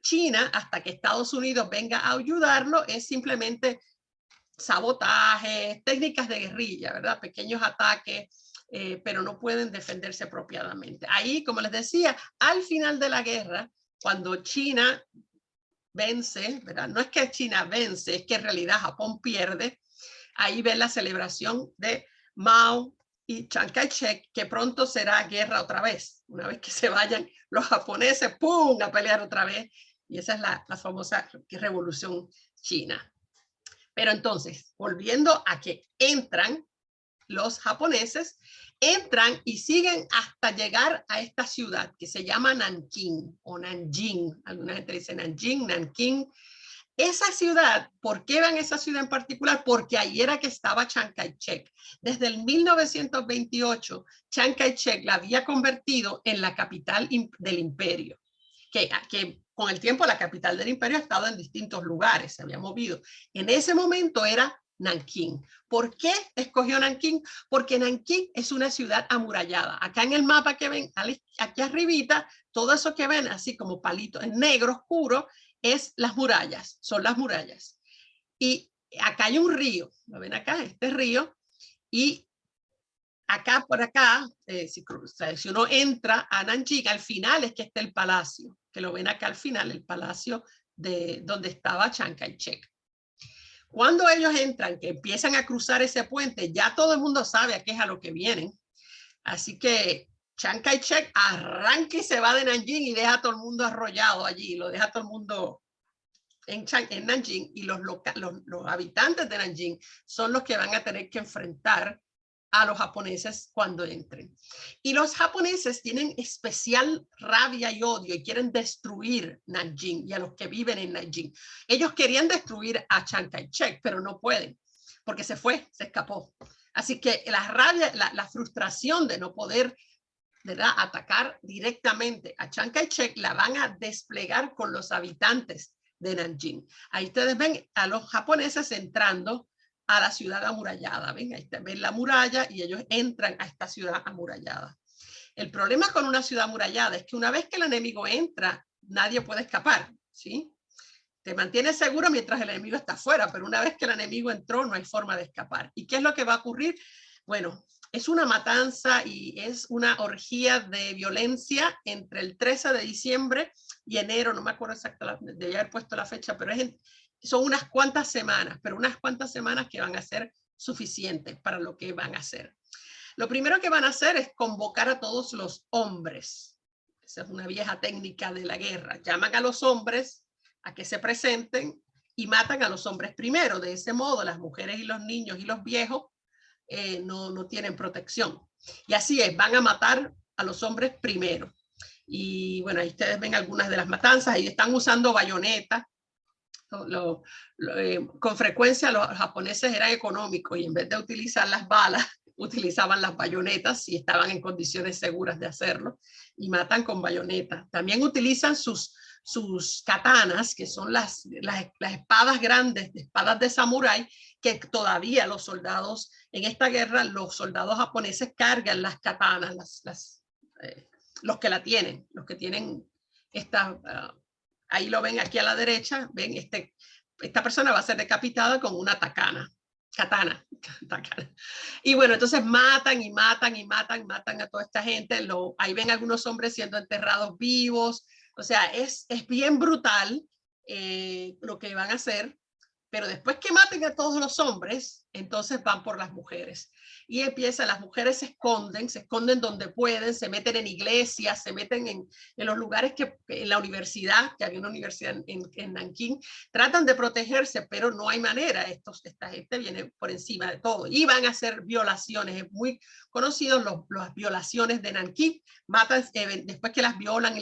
China hasta que Estados Unidos venga a ayudarlo es simplemente sabotajes, técnicas de guerrilla, ¿verdad? Pequeños ataques, pero no pueden defenderse apropiadamente. Ahí, como les decía, al final de la guerra, cuando China vence, ¿verdad? No es que China vence, es que en realidad Japón pierde. Ahí ven la celebración de Mao y Chiang Kai-shek, que pronto será guerra otra vez. Una vez que se vayan los japoneses, ¡pum!, a pelear otra vez. Y esa es la famosa revolución china. Pero entonces, volviendo a que entran los japoneses, entran y siguen hasta llegar a esta ciudad que se llama Nanking o Nanjing. Alguna gente dice Nanjing, Nanking. Esa ciudad, ¿por qué van a esa ciudad en particular? Porque ahí era que estaba Chiang Kai-shek. Desde el 1928, Chiang Kai-shek la había convertido en la capital del imperio. Que con el tiempo la capital del imperio ha estado en distintos lugares, se había movido. En ese momento era Nanking. ¿Por qué escogió Nanking? Porque Nanking es una ciudad amurallada. Acá en el mapa que ven, aquí arribita, todo eso que ven así como palitos en negro oscuro, es las murallas, son las murallas. Y acá hay un río, ¿lo ven acá? Este río, y acá por acá, si uno entra a Nanjing, al final es que está el palacio, que lo ven acá al final, el palacio de donde estaba Chiang Kai-shek. Cuando ellos entran, que empiezan a cruzar ese puente, ya todo el mundo sabe a qué es a lo que vienen. Así que Chiang Kai-shek arranca y se va de Nanjing y deja a todo el mundo arrollado allí, lo deja a todo el mundo en Nanjing, y los habitantes de Nanjing son los que van a tener que enfrentar a los japoneses cuando entren. Y los japoneses tienen especial rabia y odio y quieren destruir Nanjing y a los que viven en Nanjing. Ellos querían destruir a Chiang Kai-shek, pero no pueden porque se fue, se escapó. Así que la rabia, la frustración de no poder, ¿verdad?, atacar directamente a Chiang Kai-shek la van a desplegar con los habitantes de Nanjing. Ahí ustedes ven a los japoneses entrando a la ciudad amurallada. ¿Ven? Ahí ven la muralla y ellos entran a esta ciudad amurallada. El problema con una ciudad amurallada es que una vez que el enemigo entra, nadie puede escapar, ¿sí? Te mantienes seguro mientras el enemigo está afuera, pero una vez que el enemigo entró, no hay forma de escapar. ¿Y qué es lo que va a ocurrir? Bueno, es una matanza y es una orgía de violencia entre el 13 de diciembre y enero, no me acuerdo exactamente, de haber puesto la fecha, pero son unas cuantas semanas, pero unas cuantas semanas que van a ser suficientes para lo que van a hacer. Lo primero que van a hacer es convocar a todos los hombres. Esa es una vieja técnica de la guerra. Llaman a los hombres a que se presenten y matan a los hombres primero. De ese modo, las mujeres y los niños y los viejos no tienen protección. Y así es, van a matar a los hombres primero. Y bueno, ahí ustedes ven algunas de las matanzas. Ahí están usando bayonetas Con frecuencia los japoneses eran económicos y en vez de utilizar las balas, utilizaban las bayonetas si estaban en condiciones seguras de hacerlo y matan con bayonetas. También utilizan sus katanas, que son las espadas grandes, espadas de samurái, que todavía los soldados en esta guerra, los soldados japoneses cargan las katanas, los que la tienen, los que tienen esta, ahí lo ven aquí a la derecha, ven esta persona va a ser decapitada con una katana. Y bueno, entonces matan a toda esta gente. Ahí ven algunos hombres siendo enterrados vivos. O sea, es bien brutal lo que van a hacer, pero después que maten a todos los hombres, entonces van por las mujeres. Y las mujeres se esconden donde pueden, se meten en iglesias, se meten en los lugares en la universidad, que había una universidad en Nankín, tratan de protegerse, pero no hay manera. Esta gente viene por encima de todo. Y van a hacer violaciones. Es muy conocido las violaciones de Nankín. Matan, después que las violan,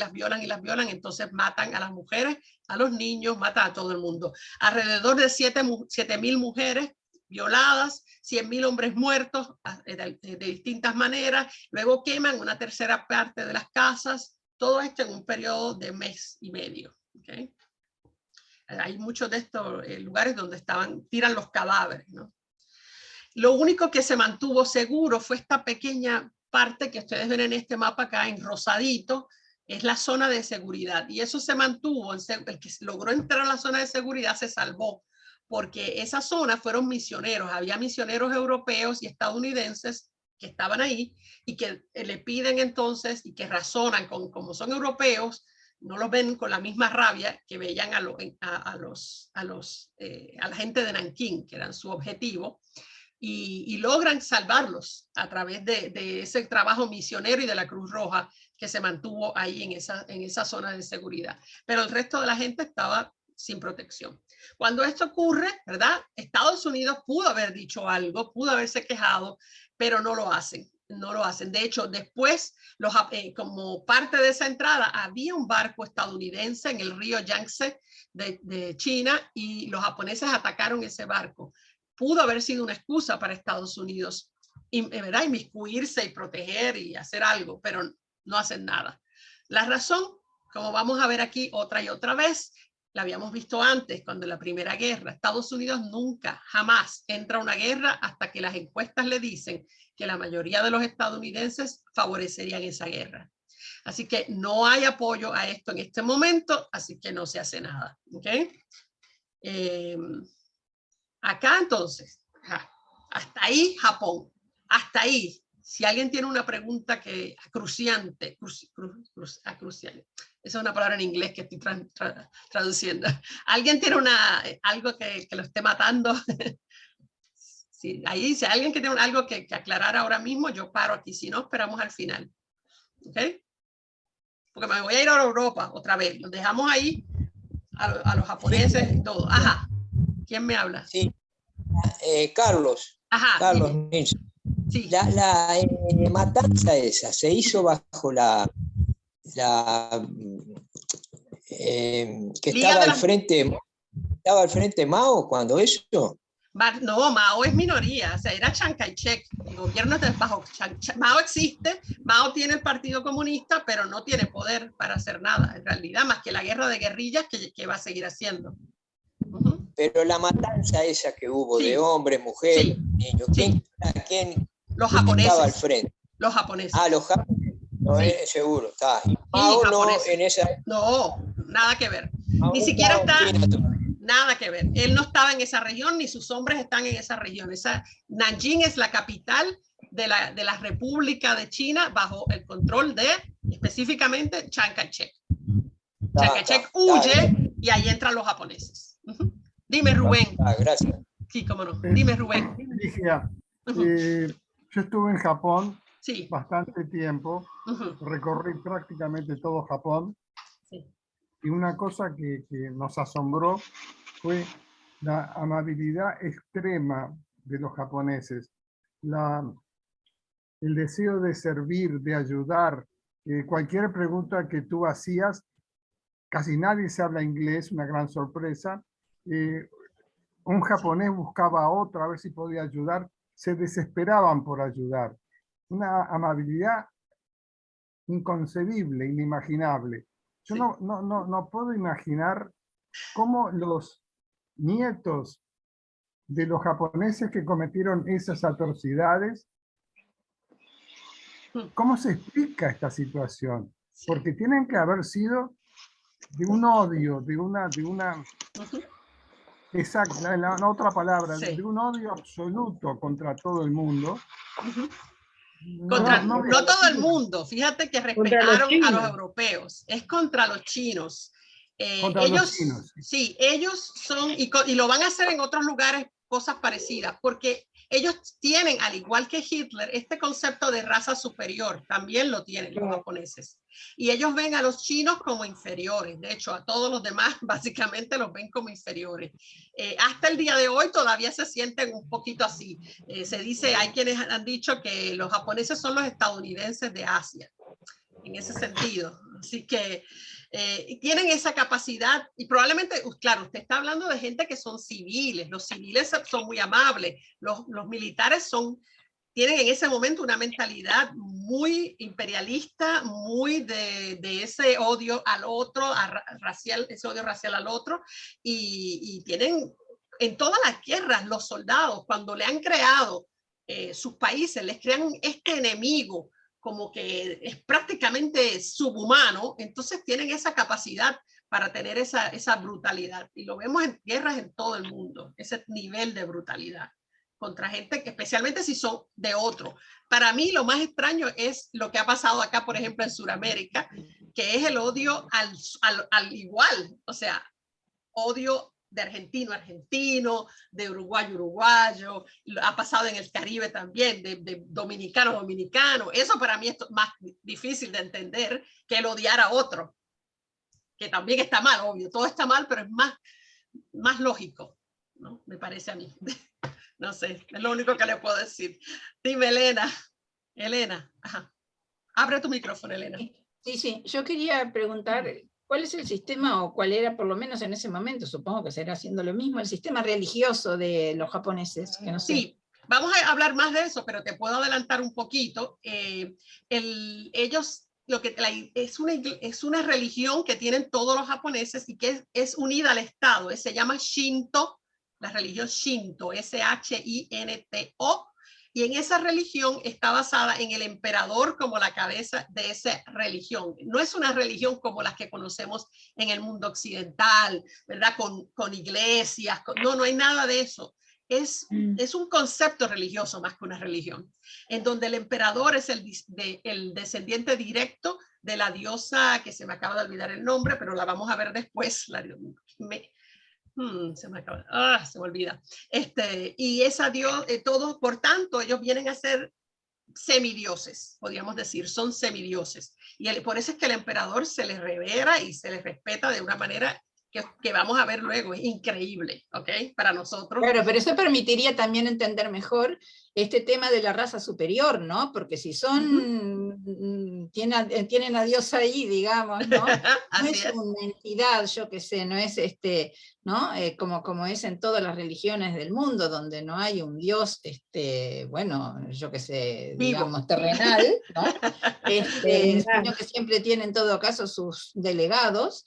entonces matan a las mujeres, a los niños, matan a todo el mundo. Alrededor de 7.000 mujeres violadas, 100.000 hombres muertos de distintas maneras, luego queman una tercera parte de las casas, todo esto en un periodo de mes y medio. ¿Okay? Hay muchos de estos lugares donde tiran los cadáveres, ¿no? Lo único que se mantuvo seguro fue esta pequeña parte que ustedes ven en este mapa acá en rosadito, es la zona de seguridad, y eso se mantuvo. El que logró entrar a la zona de seguridad se salvó, porque esa zona fueron misioneros, había misioneros europeos y estadounidenses que estaban ahí y que le piden entonces y que razonan como son europeos, no los ven con la misma rabia que veían a la gente de Nankín, que eran su objetivo, y logran salvarlos a través de ese trabajo misionero y de la Cruz Roja que se mantuvo ahí en esa zona de seguridad. Pero el resto de la gente estaba sin protección. Cuando esto ocurre, ¿verdad? Estados Unidos pudo haber dicho algo, pudo haberse quejado, pero no lo hacen. No lo hacen. De hecho, después, como parte de esa entrada, había un barco estadounidense en el río Yangtze de China y los japoneses atacaron ese barco. Pudo haber sido una excusa para Estados Unidos, ¿verdad? Inmiscuirse y proteger y hacer algo, pero no hacen nada. La razón, como vamos a ver aquí otra y otra vez, la habíamos visto antes, cuando en la Primera Guerra, Estados Unidos nunca, jamás entra a una guerra hasta que las encuestas le dicen que la mayoría de los estadounidenses favorecerían esa guerra. Así que no hay apoyo a esto en este momento, así que no se hace nada. ¿Okay? Acá entonces, hasta ahí Japón, hasta ahí. Si alguien tiene una pregunta cruciante, esa es una palabra en inglés que estoy traduciendo. ¿Alguien tiene algo que lo esté matando? Sí, ahí, si hay alguien que tiene algo que aclarar ahora mismo, yo paro aquí. Si no, esperamos al final. ¿Ok? Porque me voy a ir a Europa otra vez. Los dejamos ahí a los japoneses y todo. Ajá. ¿Quién me habla? Sí. Carlos. Ajá. Carlos Nilsson. Sí. La matanza esa se hizo bajo que estaba al frente Mao cuando eso. No, Mao es minoría, o sea, era Chiang Kai-shek, el gobierno de bajo Mao existe, Mao tiene el Partido Comunista, pero no tiene poder para hacer nada, en realidad, más que la guerra de guerrillas que va a seguir haciendo. Pero la matanza esa que hubo de hombres, mujeres, niños, ¿quién los japoneses estaba al frente? Los japoneses. Los japoneses, no, seguro, está. Y Mao no en esa... No, nada que ver. Ni siquiera está... Nada que ver. Él no estaba en esa región, ni sus hombres están en esa región. Nanjing es la capital de la República de China bajo el control de, específicamente, Chiang Kai-shek. Chiang Kai-shek huye y ahí entran los japoneses. Dime, Rubén. Gracias. Sí, cómo no. Dime, Rubén. Ligia, yo estuve en Japón bastante tiempo. Recorrí prácticamente todo Japón. Y una cosa que nos asombró fue la amabilidad extrema de los japoneses, el deseo de servir, de ayudar. Cualquier pregunta que tú hacías, casi nadie se habla inglés, una gran sorpresa, un japonés buscaba a otro a ver si podía ayudar, se desesperaban por ayudar. Una amabilidad inconcebible, inimaginable. Yo Sí. no puedo imaginar cómo los nietos de los japoneses que cometieron esas atrocidades, ¿cómo se explica esta situación? Porque tienen que haber sido de un odio, de una exacto, la otra palabra, Sí. de un odio absoluto contra todo el mundo. No todo el mundo, fíjate que respetaron a los europeos, es contra los chinos. Contra ellos, los chinos. Sí, ellos son, y lo van a hacer en otros lugares, cosas parecidas, porque ellos tienen, al igual que Hitler, este concepto de raza superior, también lo tienen los japoneses. Y ellos ven a los chinos como inferiores, de hecho a todos los demás básicamente los ven como inferiores. Hasta el día de hoy todavía se sienten un poquito así. Se dice, hay quienes han dicho que los japoneses son los estadounidenses de Asia, en ese sentido. Así que tienen esa capacidad y probablemente, claro, usted está hablando de gente que son civiles, los civiles son muy amables, los militares tienen en ese momento una mentalidad muy imperialista, muy de ese odio al otro, racial, ese odio racial al otro, y tienen en todas las guerras los soldados, cuando le han creado sus países, les crean este enemigo como que es prácticamente subhumano, entonces tienen esa capacidad para tener esa brutalidad. Y lo vemos en guerras en todo el mundo, ese nivel de brutalidad contra gente que especialmente si son de otro. Para mí lo más extraño es lo que ha pasado acá, por ejemplo, en Sudamérica, que es el odio al igual, o sea, odio de argentino a argentino, de uruguayo a uruguayo, ha pasado en el Caribe también, de dominicano a dominicano. Eso para mí es más difícil de entender que el odiar a otro, que también está mal, obvio, todo está mal, pero es más lógico, ¿no? Me parece a mí. No sé, es lo único que le puedo decir. Dime, Elena. Elena, ajá. Abre tu micrófono, Elena. Sí, yo quería preguntar, ¿cuál es el sistema, o cuál era por lo menos en ese momento, supongo que será haciendo lo mismo, el sistema religioso de los japoneses? Que no sé. Sí, vamos a hablar más de eso, pero te puedo adelantar un poquito. Ellos, es una religión que tienen todos los japoneses y que es unida al Estado, se llama Shinto, la religión Shinto, S-H-I-N-T-O, y en esa religión está basada en el emperador como la cabeza de esa religión. No es una religión como las que conocemos en el mundo occidental, ¿verdad? Con iglesias, no hay nada de eso. Es un concepto religioso más que una religión, en donde el emperador es el descendiente directo de la diosa, que se me acaba de olvidar el nombre, pero la vamos a ver después, se me olvida. Y esa Dios, todos, por tanto, ellos vienen a ser semidioses, podríamos decir, son semidioses. Y por eso es que el emperador se les revera y se les respeta de una manera que vamos a ver luego, es increíble, ¿ok? Para nosotros. Claro, pero eso permitiría también entender mejor este tema de la raza superior, ¿no? Porque si son, tienen a Dios ahí, digamos, ¿no? No es una entidad, yo qué sé, no es ¿no? Como es en todas las religiones del mundo, donde no hay un Dios, bueno, yo qué sé, digamos, terrenal, ¿no? Sino que siempre tiene en todo caso sus delegados.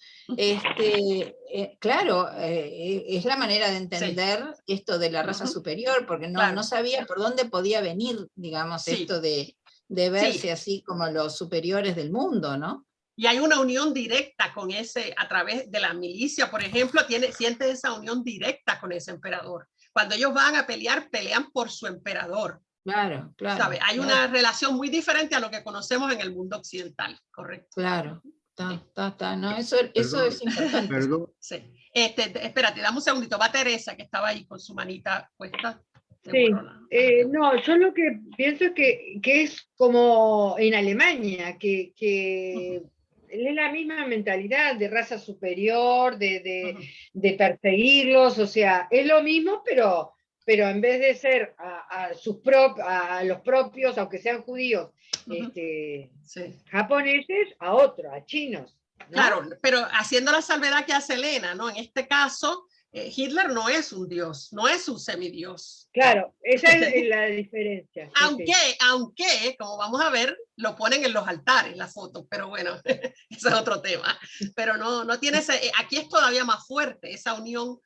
Claro, es la manera de entender esto de la raza superior, porque no sabía por dónde podía venir, digamos, esto de verse así como los superiores del mundo, ¿no? Y hay una unión directa con a través de la milicia, por ejemplo, siente esa unión directa con ese emperador. Cuando ellos van a pelear, pelean por su emperador. Claro. ¿Sabe? Hay una relación muy diferente a lo que conocemos en el mundo occidental, ¿correcto? Claro. No, eso es importante. Perdón. Sí. Espérate, dame un segundito. Va Teresa, que estaba ahí con su manita puesta. Sí. No, yo lo que pienso es que es como en Alemania, que es la misma mentalidad de raza superior, de perseguirlos, o sea, es lo mismo, pero en vez de ser a los propios, aunque sean judíos, japoneses, a chinos, ¿no? Claro, pero haciendo la salvedad que hace Elena, ¿no? En este caso, Hitler no es un dios, no es un semidios. Claro, esa es la diferencia. Aunque, como vamos a ver, lo ponen en los altares, la foto, pero bueno, ese es otro tema. Pero no tiene aquí es todavía más fuerte esa unión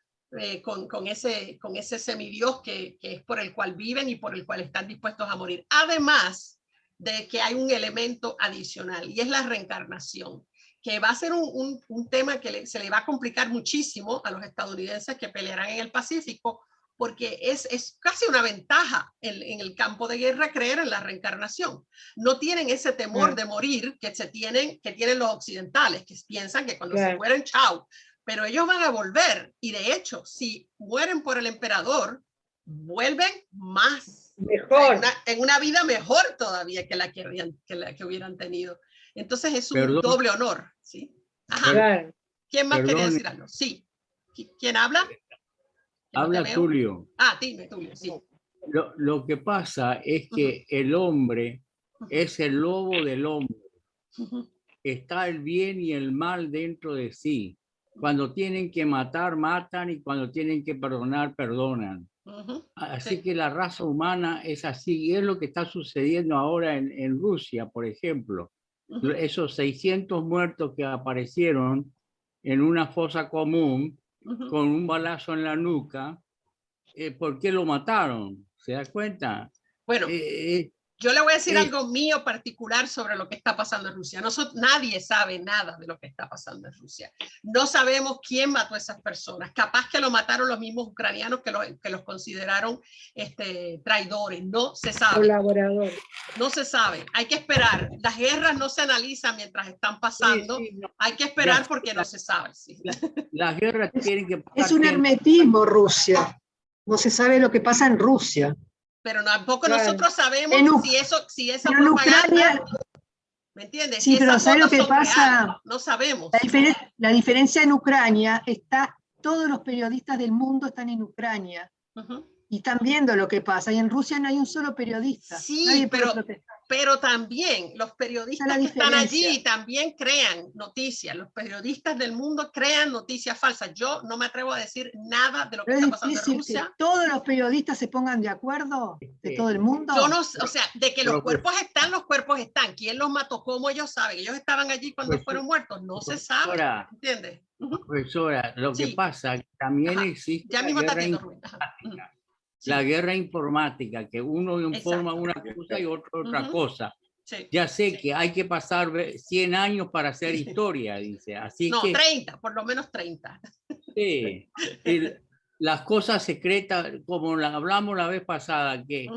con ese semidios que es por el cual viven y por el cual están dispuestos a morir. Además de que hay un elemento adicional y es la reencarnación, que va a ser un tema que se le va a complicar muchísimo a los estadounidenses que pelearán en el Pacífico, porque es casi una ventaja en el campo de guerra creer en la reencarnación. No tienen ese temor de morir que tienen los occidentales, que piensan que cuando se mueren, chao, pero ellos van a volver, y de hecho, si mueren por el emperador, vuelven más, mejor, en una vida mejor todavía que la que hubieran tenido. Entonces es un doble honor, ¿sí? Ajá. Claro. ¿Quién más quería decir algo? Sí. ¿Quién habla? Habla Tulio. Dime, Tulio, sí. Lo que pasa es que el hombre es el lobo del hombre. Está el bien y el mal dentro de sí. Cuando tienen que matar, matan, y cuando tienen que perdonar, perdonan. Así que la raza humana es así, y es lo que está sucediendo ahora en Rusia, por ejemplo. Esos 600 muertos que aparecieron en una fosa común con un balazo en la nuca, ¿por qué lo mataron? ¿Se da cuenta? Bueno, yo le voy a decir algo mío particular sobre lo que está pasando en Rusia. Nadie sabe nada de lo que está pasando en Rusia. No sabemos quién mató a esas personas. Capaz que lo mataron los mismos ucranianos que los consideraron traidores. No se sabe. Colaboradores. No se sabe. Hay que esperar. Las guerras no se analizan mientras están pasando. Hay que esperar porque no se sabe. Sí. Las guerras tienen que pasar. Es un hermetismo Rusia. No se sabe lo que pasa en Rusia. Pero tampoco nosotros sabemos si esa propaganda, Ucrania, ¿me entiendes? Sí, pero ¿sabes lo que pasa? Reales, no sabemos. La diferencia en Ucrania está, todos los periodistas del mundo están en Ucrania y están viendo lo que pasa, y en Rusia no hay un solo periodista. Sí, pero también los periodistas que están allí también crean noticias. Los periodistas del mundo crean noticias falsas. Yo no me atrevo a decir nada de lo que está pasando en Rusia. Que todos los periodistas se pongan de acuerdo, de todo el mundo. Yo no, o sea, de que los cuerpos están. ¿Quién los mató? ¿Cómo ellos saben? Ellos estaban allí cuando fueron muertos. No se sabe. ¿Entiendes? Profesora, lo que pasa es que también existe ya mismo está viendo, la guerra informática, que uno informa una cosa y otro otra cosa. Sí. Ya sé que hay que pasar 100 años para hacer historia, dice. Así no, que, 30, por lo menos 30. Sí. Las cosas secretas, como hablamos la vez pasada, que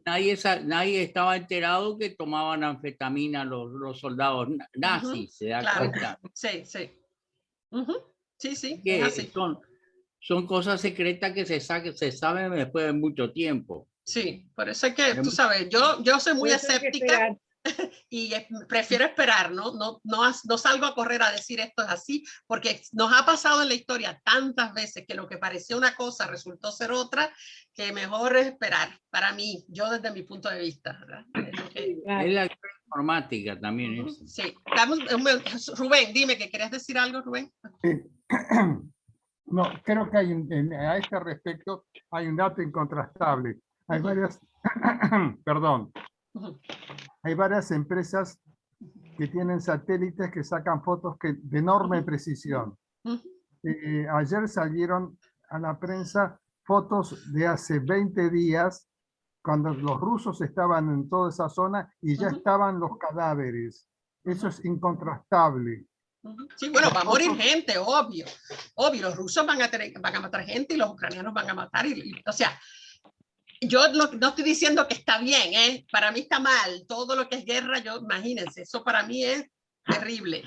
nadie estaba enterado que tomaban anfetamina los soldados nazis, ¿se da cuenta? Sí, sí. Sí, que son cosas secretas que se saben después de mucho tiempo. Sí, por eso es que, tú sabes, yo soy muy escéptica y prefiero esperar, no salgo a correr a decir esto es así, porque nos ha pasado en la historia tantas veces que lo que parecía una cosa resultó ser otra, que mejor es esperar, para mí, yo desde mi punto de vista. ¿Verdad? Es la informática también. Sí. Rubén, dime, ¿que querías decir algo, Rubén? Sí. No, creo que a este respecto hay un dato incontrastable. Hay varias, hay varias empresas que tienen satélites que sacan fotos de enorme precisión. Ayer salieron a la prensa fotos de hace 20 días, cuando los rusos estaban en toda esa zona y ya estaban los cadáveres. Eso es incontrastable. Sí, bueno, va a morir gente, obvio. Los rusos van a matar gente y los ucranianos van a matar. O sea, yo no estoy diciendo que está bien, ¿eh? Para mí está mal. Todo lo que es guerra, imagínense, eso para mí es terrible.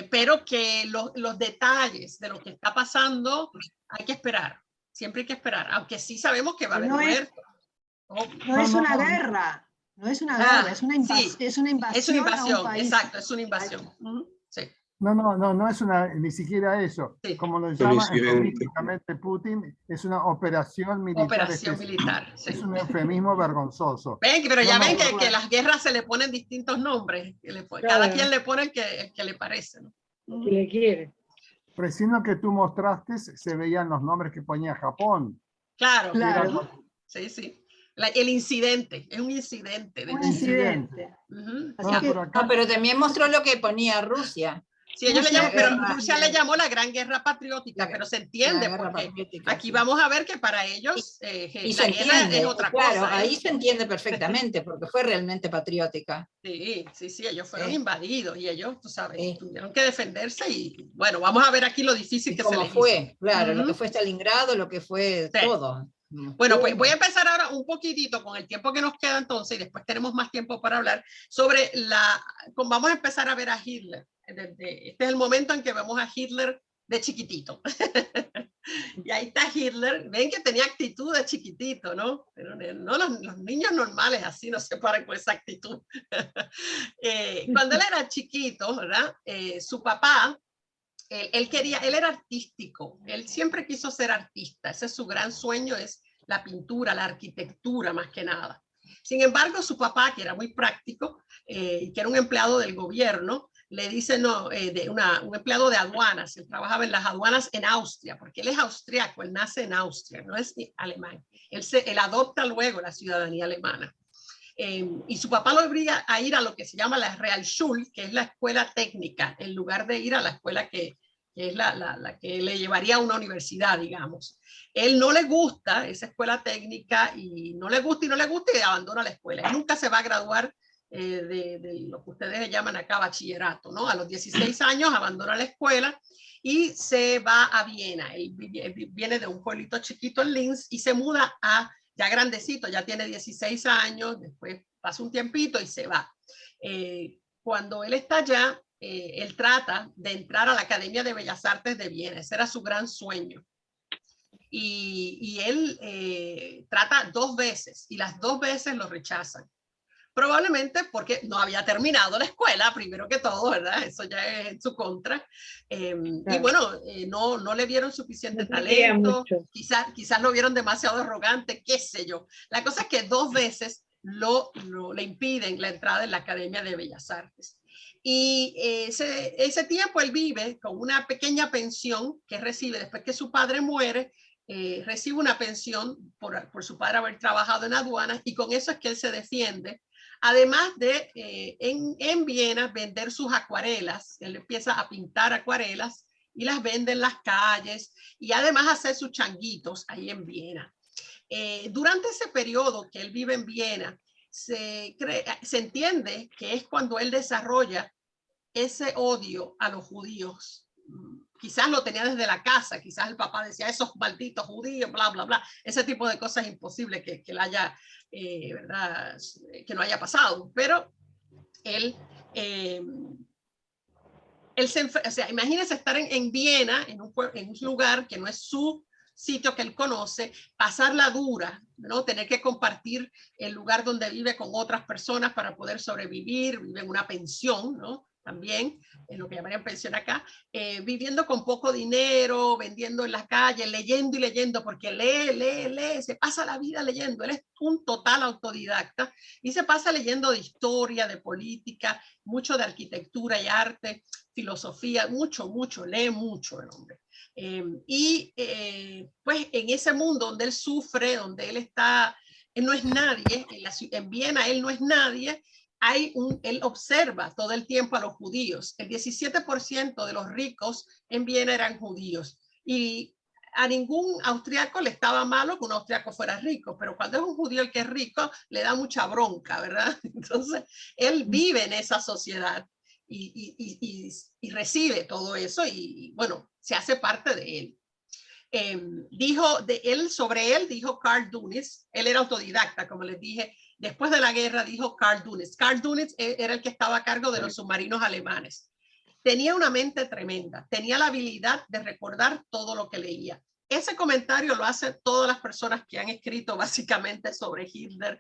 Pero que los detalles de lo que está pasando hay que esperar. Siempre hay que esperar, aunque sí sabemos que va a haber muertos. No es una guerra. No es una guerra, es una invasión. Es una invasión, exacto, es una invasión. Sí. No es ni siquiera eso. Sí. Como lo llama políticamente Putin, es una operación militar. Sí. Es un eufemismo vergonzoso. Pero ya ven que las guerras se le ponen distintos nombres. Cada quien le pone el que le parece. ¿No? Que le quiere. Recién lo que tú mostraste se veían los nombres que ponía Japón. Claro, Claro. Sí, sí. El incidente, es un incidente. Un incidente. No, pero también mostró lo que ponía Rusia. Sí, ellos le llaman, pero Rusia le llamó la Gran Guerra Patriótica, pero se entiende porque aquí vamos a ver que para ellos y la guerra es otra cosa. Claro, ahí se entiende perfectamente porque fue realmente patriótica. Sí, sí, sí, ellos fueron invadidos y ellos, tú sabes, tuvieron que defenderse y bueno, vamos a ver aquí lo difícil que se les fue, claro, lo que fue Stalingrado, lo que fue todo. Bueno, pues voy a empezar ahora un poquitito con el tiempo que nos queda entonces y después tenemos más tiempo para hablar sobre vamos a empezar a ver a Hitler. Este es el momento en que vemos a Hitler de chiquitito. Y ahí está Hitler. Ven que tenía actitud de chiquitito, ¿no? Pero no los niños normales así no se paran con esa actitud. Cuando él era chiquito, ¿verdad? Su papá, él era artístico. Él siempre quiso ser artista. Ese es su gran sueño, es la pintura, la arquitectura más que nada. Sin embargo, su papá, que era muy práctico, que era un empleado del gobierno, le dice, un empleado de aduanas, él trabajaba en las aduanas en Austria, porque él es austriaco, él nace en Austria, no es alemán. Él adopta luego la ciudadanía alemana. Y su papá lo obliga a ir a lo que se llama la Realschule, que es la escuela técnica, en lugar de ir a la escuela que es la que le llevaría a una universidad, digamos. Él no le gusta esa escuela técnica y no le gusta y abandona la escuela. Él nunca se va a graduar de lo que ustedes llaman acá bachillerato, ¿no? A los 16 años abandona la escuela y se va a Viena. Él viene de un pueblito chiquito en Linz y se muda ya grandecito, ya tiene 16 años, después pasa un tiempito y se va. Cuando él está allá, él trata de entrar a la Academia de Bellas Artes de Viena, ese era su gran sueño. Y él trata 2 veces y las 2 veces lo rechazan. Probablemente porque no había terminado la escuela, primero que todo, ¿verdad? Eso ya es en su contra. Claro. Y bueno, no le vieron suficiente talento, quizás lo vieron demasiado arrogante, qué sé yo. La cosa es que 2 veces le impiden la entrada en la Academia de Bellas Artes. Y ese tiempo él vive con una pequeña pensión que recibe después que su padre muere. Recibe una pensión por su padre haber trabajado en aduanas y con eso es que él se defiende. Además de en Viena vender sus acuarelas, él empieza a pintar acuarelas y las vende en las calles y además hacer sus changuitos ahí en Viena. Durante ese periodo que él vive en Viena, se entiende que es cuando él desarrolla ese odio a los judíos. Quizás lo tenía desde la casa, quizás el papá decía, esos malditos judíos, bla, bla, bla. Ese tipo de cosas es imposible que haya, ¿verdad? Que no haya pasado. Pero él o sea, imagínense estar en Viena, en un lugar que no es su sitio que él conoce, pasarla dura, ¿no? Tener que compartir el lugar donde vive con otras personas para poder sobrevivir, vive en una pensión, ¿no? También, en lo que llamarían pensión acá, viviendo con poco dinero, vendiendo en la calle, leyendo y leyendo, porque lee, se pasa la vida leyendo. Él es un total autodidacta y se pasa leyendo de historia, de política, mucho de arquitectura y arte, filosofía, mucho, lee mucho el hombre. Pues en ese mundo donde él sufre, donde él está, él no es nadie, en Viena él no es nadie. Él observa todo el tiempo a los judíos. El 17% de los ricos en Viena eran judíos. Y a ningún austriaco le estaba malo que un austriaco fuera rico, pero cuando es un judío el que es rico, le da mucha bronca, ¿verdad? Entonces, él vive en esa sociedad y recibe todo eso y, bueno, se hace parte de él. Sobre él dijo Carl Dönitz, él era autodidacta, como les dije. Después de la guerra dijo Carl Dönitz. Carl Dönitz era el que estaba a cargo de los submarinos alemanes. Tenía una mente tremenda, tenía la habilidad de recordar todo lo que leía. Ese comentario lo hacen todas las personas que han escrito básicamente sobre Hitler,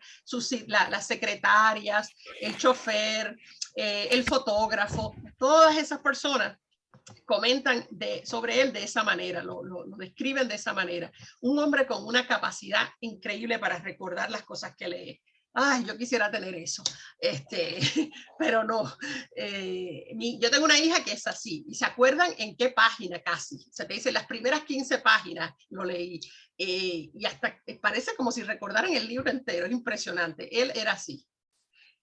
las secretarias, el chofer, el fotógrafo, todas esas personas comentan sobre él de esa manera, lo describen de esa manera. Un hombre con una capacidad increíble para recordar las cosas que lee. Ay, yo quisiera tener eso, pero no. Yo tengo una hija que es así, y se acuerdan en qué página casi. Se te dice las primeras 15 páginas, lo leí, y hasta parece como si recordaran el libro entero, es impresionante. Él era así.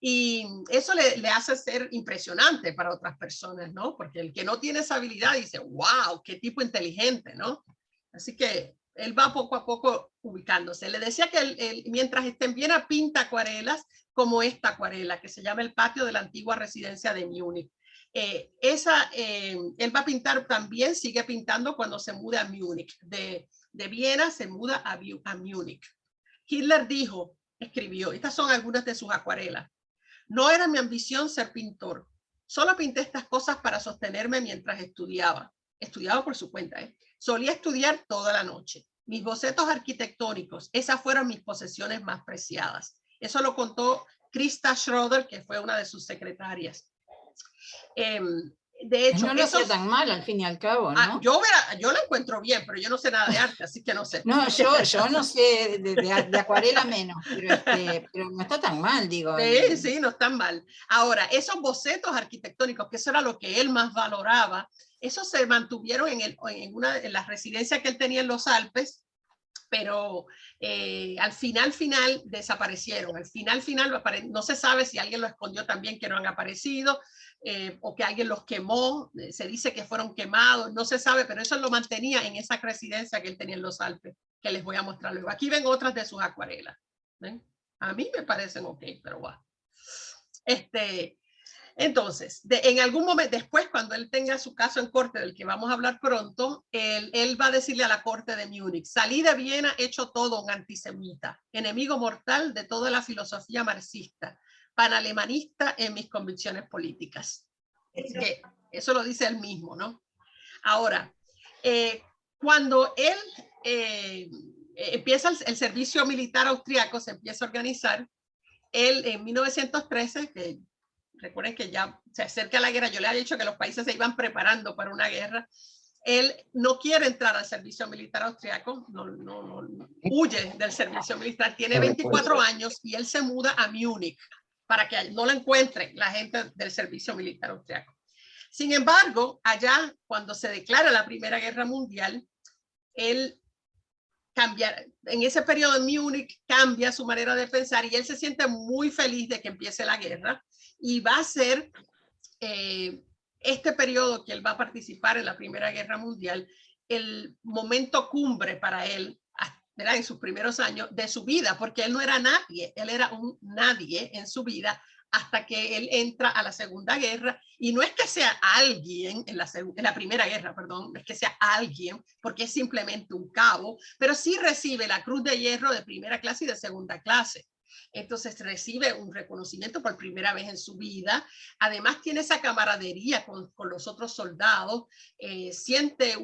Y eso le hace ser impresionante para otras personas, ¿no? Porque el que no tiene esa habilidad dice, wow, qué tipo inteligente, ¿no? Así que él va poco a poco ubicándose. Le decía que él, mientras esté en Viena, pinta acuarelas como esta acuarela, que se llama El patio de la antigua residencia de Múnich. Él va a pintar también, sigue pintando cuando se muda a Múnich. De Viena se muda a Múnich. Hitler escribió, estas son algunas de sus acuarelas. No era mi ambición ser pintor. Solo pinté estas cosas para sostenerme mientras estudiaba. Estudiaba por su cuenta, ¿eh? Solía estudiar toda la noche. Mis bocetos arquitectónicos, esas fueron mis posesiones más preciadas. Eso lo contó Christa Schroeder, que fue una de sus secretarias. De hecho, no lo sé tan mal al fin y al cabo, ¿no? Yo la encuentro bien, pero yo no sé nada de arte, así que no sé. No, yo no sé de acuarela menos, pero no está tan mal, digo. Sí, no están mal. Ahora, esos bocetos arquitectónicos, que eso era lo que él más valoraba, esos se mantuvieron en la residencia que él tenía en los Alpes, pero al final desaparecieron. Al final no se sabe si alguien lo escondió también, que no han aparecido, o que alguien los quemó. Se dice que fueron quemados, no se sabe, pero eso lo mantenía en esa residencia que él tenía en los Alpes, que les voy a mostrar luego. Aquí ven otras de sus acuarelas. ¿Ven? A mí me parecen ok, pero bueno. Entonces, en algún momento después, cuando él tenga su caso en corte, del que vamos a hablar pronto, él va a decirle a la corte de Múnich: salí de Viena hecho todo un antisemita, enemigo mortal de toda la filosofía marxista, panalemanista en mis convicciones políticas. Es que eso lo dice él mismo, ¿no? Ahora, cuando él empieza el servicio militar austriaco, se empieza a organizar, él en 1913, que recuerden que ya se acerca la guerra, yo le había dicho que los países se iban preparando para una guerra. Él no quiere entrar al servicio militar austriaco, no, huye del servicio militar, tiene 24 años y él se muda a Múnich para que no lo encuentren la gente del servicio militar austriaco. Sin embargo, allá, cuando se declara la Primera Guerra Mundial, él en ese periodo en Múnich cambia su manera de pensar y él se siente muy feliz de que empiece la guerra. Y va a ser este periodo que él va a participar en la Primera Guerra Mundial el momento cumbre para él, ¿verdad? En sus primeros años de su vida, porque él no era nadie, él era un nadie en su vida hasta que él entra a la Segunda Guerra. Y no es que sea alguien en la Primera Guerra, perdón, no es que sea alguien, porque es simplemente un cabo, pero sí recibe la Cruz de Hierro de primera clase y de segunda clase. Entonces recibe un reconocimiento por primera vez en su vida. Además tiene esa camaradería con los otros soldados, siente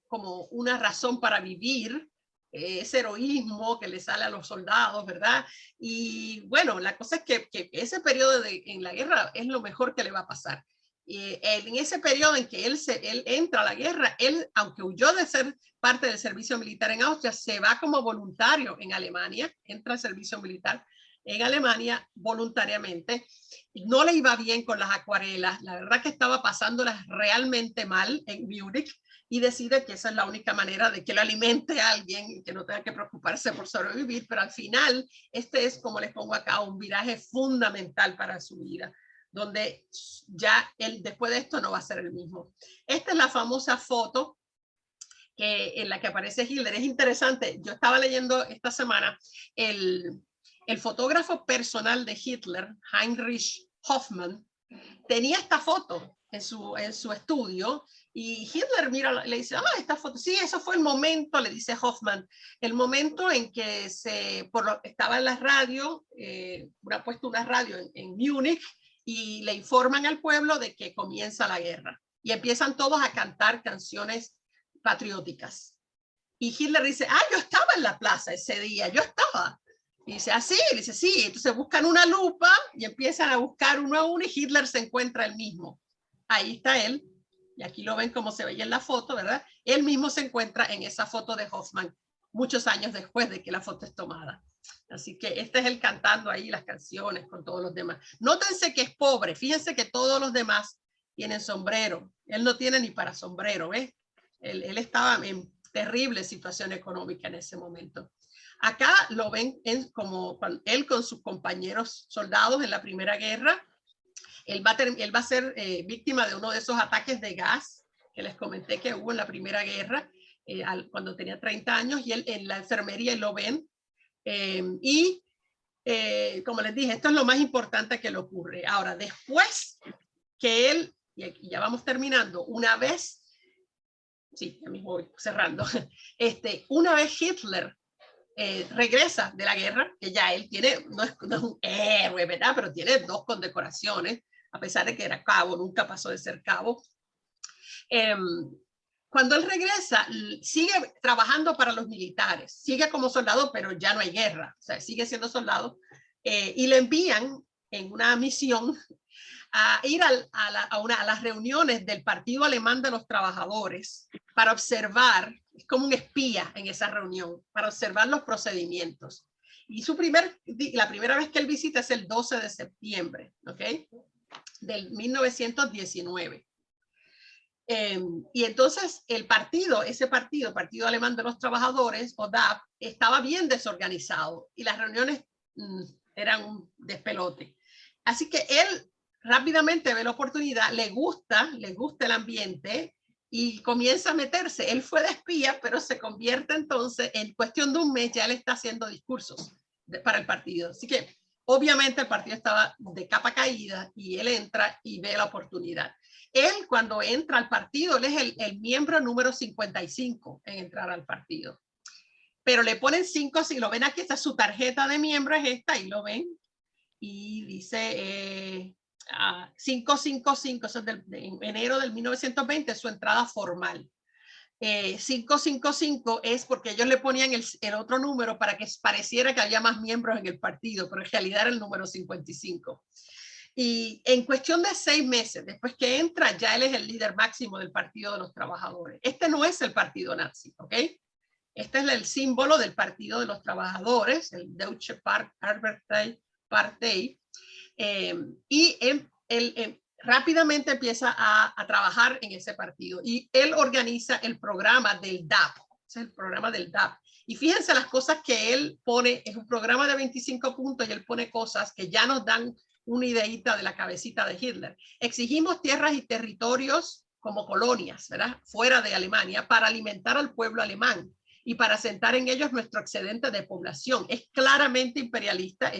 como una razón para vivir, ese heroísmo que le sale a los soldados, ¿verdad? Y bueno, la cosa es que ese periodo en la guerra es lo mejor que le va a pasar. En ese periodo en que él entra a la guerra, él, aunque huyó de ser parte del servicio militar en Austria, se va como voluntario en Alemania, entra al servicio militar en Alemania voluntariamente. No le iba bien con las acuarelas, la verdad que estaba pasándolas realmente mal en Múnich, y decide que esa es la única manera de que lo alimente a alguien y que no tenga que preocuparse por sobrevivir, pero al final este es, como les pongo acá, un viraje fundamental para su vida, donde ya él después de esto no va a ser el mismo. Esta es la famosa foto en la que aparece Hitler. Es interesante, yo estaba leyendo esta semana el fotógrafo personal de Hitler, Heinrich Hoffmann, tenía esta foto en su estudio, y Hitler le dice: esta foto, sí, eso fue el momento, le dice Hoffmann, el momento en que estaba en la radio, ha puesto una radio en Múnich, y le informan al pueblo de que comienza la guerra, y empiezan todos a cantar canciones patrióticas. Y Hitler dice: yo estaba en la plaza ese día, yo estaba. Y dice: ¿así? Y dice: sí. Entonces buscan una lupa y empiezan a buscar uno a uno, y Hitler se encuentra el mismo. Ahí está él, y aquí lo ven como se veía en la foto, ¿verdad? Él mismo se encuentra en esa foto de Hoffmann muchos años después de que la foto es tomada. Así que este es él cantando ahí las canciones con todos los demás. Nótense que es pobre, fíjense que todos los demás tienen sombrero. Él no tiene ni para sombrero, ¿ves? Él estaba en terrible situación económica en ese momento. Acá lo ven como él con sus compañeros soldados en la Primera Guerra. Él va a ser víctima de uno de esos ataques de gas que les comenté que hubo en la Primera Guerra cuando tenía 30 años, y él en la enfermería lo ven. Como les dije, esto es lo más importante que le ocurre. Ahora, después que él, y ya vamos terminando, una vez, sí, ya mismo voy cerrando, una vez Hitler regresa de la guerra, que ya él tiene, no es un héroe, ¿verdad? Pero tiene 2 condecoraciones, a pesar de que era cabo, nunca pasó de ser cabo. Cuando él regresa, sigue trabajando para los militares, sigue como soldado, pero ya no hay guerra, o sea, sigue siendo soldado, y le envían en una misión a ir a las reuniones del Partido Alemán de los Trabajadores para observar, es como un espía en esa reunión, para observar los procedimientos. Y la primera vez que él visita es el 12 de septiembre, ¿ok? Del 1919. Y entonces ese partido Alemán de los Trabajadores, o DAP, estaba bien desorganizado y las reuniones eran un despelote. Así que él rápidamente ve la oportunidad, le gusta el ambiente y comienza a meterse. Él fue de espía, pero se convierte entonces, en cuestión de un mes, ya él está haciendo discursos para el partido. Así que obviamente el partido estaba de capa caída y él entra y ve la oportunidad. Él, cuando entra al partido, él es el miembro número 55 en entrar al partido. Pero le ponen 5, si lo ven aquí, está su tarjeta de miembro, es esta, y lo ven. Y dice 555, eso es de enero del 1920, es su entrada formal. 555 es porque ellos le ponían el otro número para que pareciera que había más miembros en el partido, pero en realidad era el número 55. Y en cuestión de 6 meses, después que entra, ya él es el líder máximo del Partido de los Trabajadores. Este no es el partido nazi, ¿ok? Este es el símbolo del Partido de los Trabajadores, el Deutsche Arbeiterpartei. Y él rápidamente empieza a trabajar en ese partido. Y él organiza el programa del DAP. Es el programa del DAP. Y fíjense las cosas que él pone. Es un programa de 25 puntos y él pone cosas que ya nos dan una ideita de la cabecita de Hitler. Exigimos tierras y territorios como colonias, ¿verdad? Fuera de Alemania, para alimentar al pueblo alemán y para asentar en ellos nuestro excedente de población. Es claramente imperialista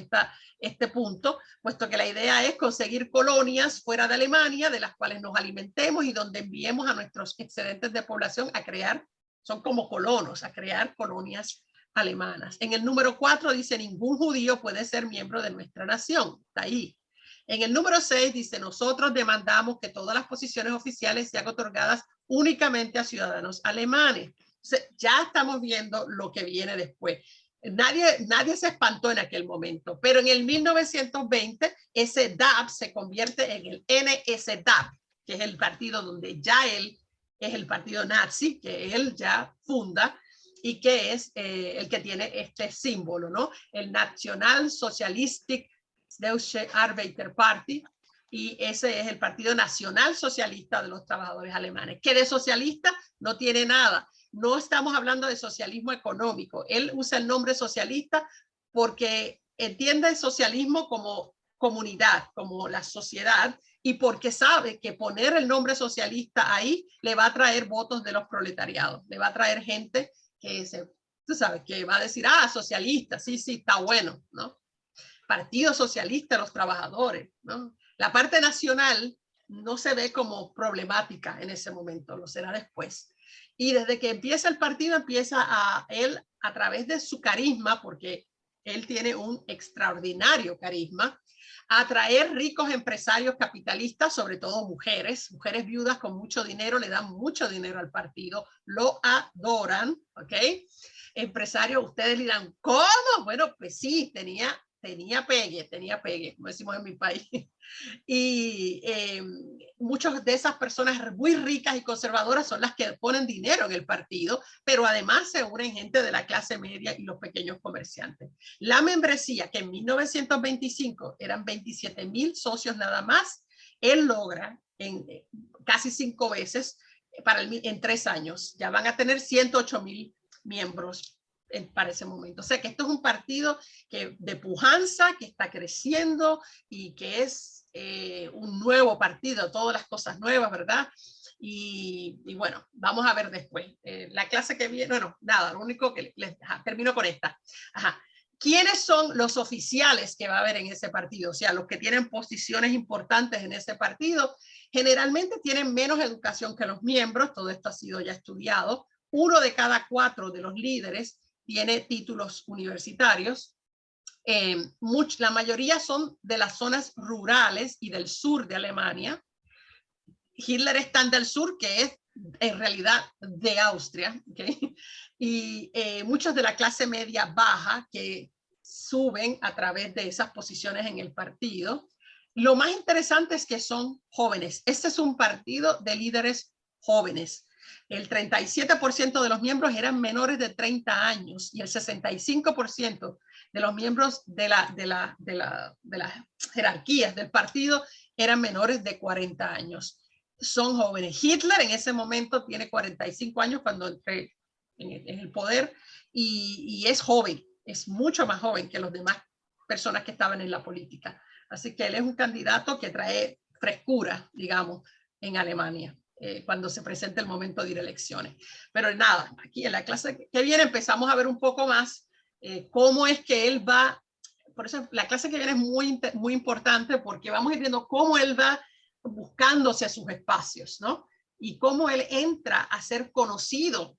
este punto, puesto que la idea es conseguir colonias fuera de Alemania, de las cuales nos alimentemos y donde enviemos a nuestros excedentes de población a crear, son como colonos, a crear colonias alemanas. En el número 4 dice, ningún judío puede ser miembro de nuestra nación. Está ahí. En el número 6 dice, nosotros demandamos que todas las posiciones oficiales sean otorgadas únicamente a ciudadanos alemanes. Ya estamos viendo lo que viene después. Nadie se espantó en aquel momento, pero en el 1920 ese DAP se convierte en el NSDAP, que es el partido donde ya él es el partido nazi, que él ya funda y que es el que tiene este símbolo, ¿no? El National Socialistic Deutsche Arbeiterpartei, y ese es el Partido Nacional Socialista de los Trabajadores Alemanes, que de socialista no tiene nada. No estamos hablando de socialismo económico. Él usa el nombre socialista porque entiende el socialismo como comunidad, como la sociedad, y porque sabe que poner el nombre socialista ahí le va a traer votos de los proletariados, le va a traer gente que tú sabes, que va a decir, socialista, sí, está bueno, ¿no? Partido Socialista de los Trabajadores, ¿no? La parte nacional no se ve como problemática en ese momento, lo será después. Y desde que empieza el partido, él, a través de su carisma, porque él tiene un extraordinario carisma, a atraer ricos empresarios capitalistas, sobre todo mujeres viudas con mucho dinero, le dan mucho dinero al partido, lo adoran, ¿ok? Empresarios, ustedes dirán, ¿cómo? Bueno, pues sí, tenía tenía pegue, como decimos en mi país. Y muchas de esas personas muy ricas y conservadoras son las que ponen dinero en el partido, pero además se unen gente de la clase media y los pequeños comerciantes. La membresía, que en 1925 eran 27,000 socios nada más, él logra en casi 5 veces en 3 años. Ya van a tener 108,000 miembros para ese momento. O sea que esto es un partido de pujanza, que está creciendo y que es un nuevo partido, todas las cosas nuevas, ¿verdad? Y bueno, vamos a ver después. La clase que viene, bueno, nada, lo único que termino con esta. Ajá. ¿Quiénes son los oficiales que va a haber en ese partido? O sea, los que tienen posiciones importantes en ese partido, generalmente tienen menos educación que los miembros, todo esto ha sido ya estudiado. 1 de cada 4 de los líderes tiene títulos universitarios. La mayoría son de las zonas rurales y del sur de Alemania. Hitler es tan del sur que es en realidad de Austria, ¿okay? Y muchos de la clase media baja que suben a través de esas posiciones en el partido. Lo más interesante es que son jóvenes. Este es un partido de líderes jóvenes. El 37% de los miembros eran menores de 30 años y el 65% de los miembros de las jerarquías del partido eran menores de 40 años. Son jóvenes. Hitler en ese momento tiene 45 años cuando entró en el poder y es joven, es mucho más joven que los demás personas que estaban en la política. Así que él es un candidato que trae frescura, digamos, en Alemania. Cuando se presente el momento de ir a elecciones. Pero nada, aquí en la clase que viene empezamos a ver un poco más cómo es que él va, por eso la clase que viene es muy importante porque vamos a ir viendo cómo él va buscándose a sus espacios, ¿no? Y cómo él entra a ser conocido,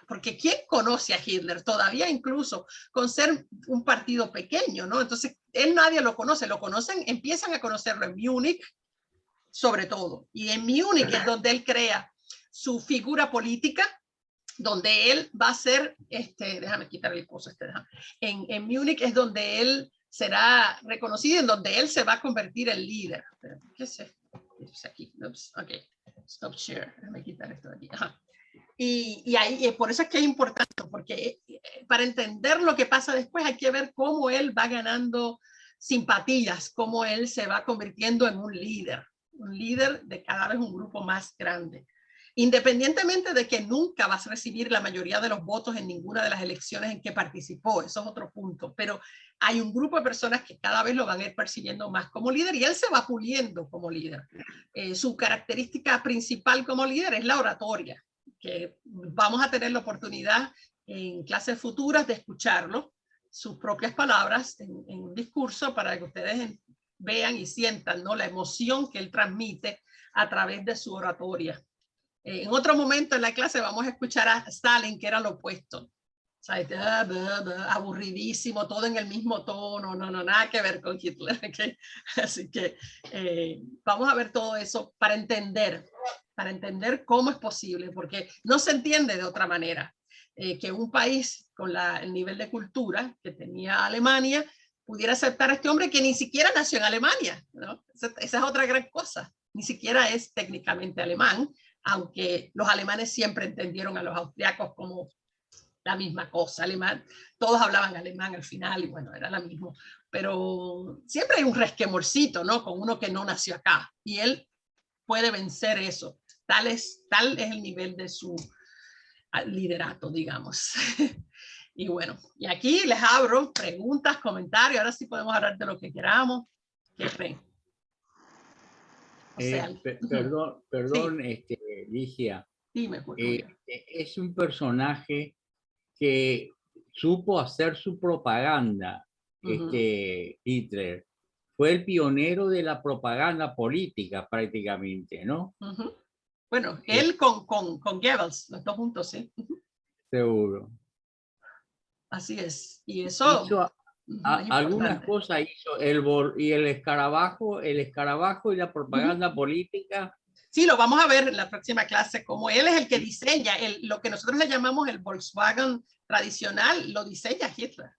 porque ¿quién conoce a Hitler? Todavía incluso con ser un partido pequeño, ¿no? Entonces, nadie lo conoce, empiezan a conocerlo en Múnich, sobre todo. Y en Múnich es donde él crea su figura política, donde él va a ser, déjame quitar el coso en Múnich es donde él será reconocido, en donde él se va a convertir en líder. ¿Qué es esto? Aquí. Oops, ok. Stop share. Déjame quitar esto de aquí. Ajá. Y ahí, por eso es que es importante, porque para entender lo que pasa después hay que ver cómo él va ganando simpatías, cómo él se va convirtiendo en un líder de cada vez un grupo más grande. Independientemente de que nunca vas a recibir la mayoría de los votos en ninguna de las elecciones en que participó, eso es otro punto, pero hay un grupo de personas que cada vez lo van a ir percibiendo más como líder y él se va puliendo como líder. Su característica principal como líder es la oratoria, que vamos a tener la oportunidad en clases futuras de escucharlo, sus propias palabras en un discurso para que ustedes vean y sientan, ¿no?, la emoción que él transmite a través de su oratoria. En otro momento en la clase vamos a escuchar a Stalin, que era lo opuesto. O sea, aburridísimo, todo en el mismo tono, no, nada que ver con Hitler. ¿Okay? Así que vamos a ver todo eso para entender cómo es posible, porque no se entiende de otra manera que un país con el nivel de cultura que tenía Alemania pudiera aceptar a este hombre que ni siquiera nació en Alemania, ¿no? Esa es otra gran cosa. Ni siquiera es técnicamente alemán, aunque los alemanes siempre entendieron a los austriacos como la misma cosa. Todos hablaban alemán al final y bueno, era lo mismo. Pero siempre hay un resquemorcito, ¿no?, con uno que no nació acá. Y él puede vencer eso. Tal es el nivel de su liderato, digamos. Y bueno, y aquí les abro preguntas, comentarios. Ahora sí podemos hablar de lo que queramos. ¿Qué creen? Perdón, sí. Ligia. Dime, es un personaje que supo hacer su propaganda, Hitler. Fue el pionero de la propaganda política prácticamente, ¿no? Bueno, él con Goebbels, los dos juntos, sí. Seguro. Así es. Y eso... algunas cosas hizo el escarabajo y la propaganda política. Sí, lo vamos a ver en la próxima clase, como él es el que diseña lo que nosotros le llamamos el Volkswagen tradicional, lo diseña Hitler.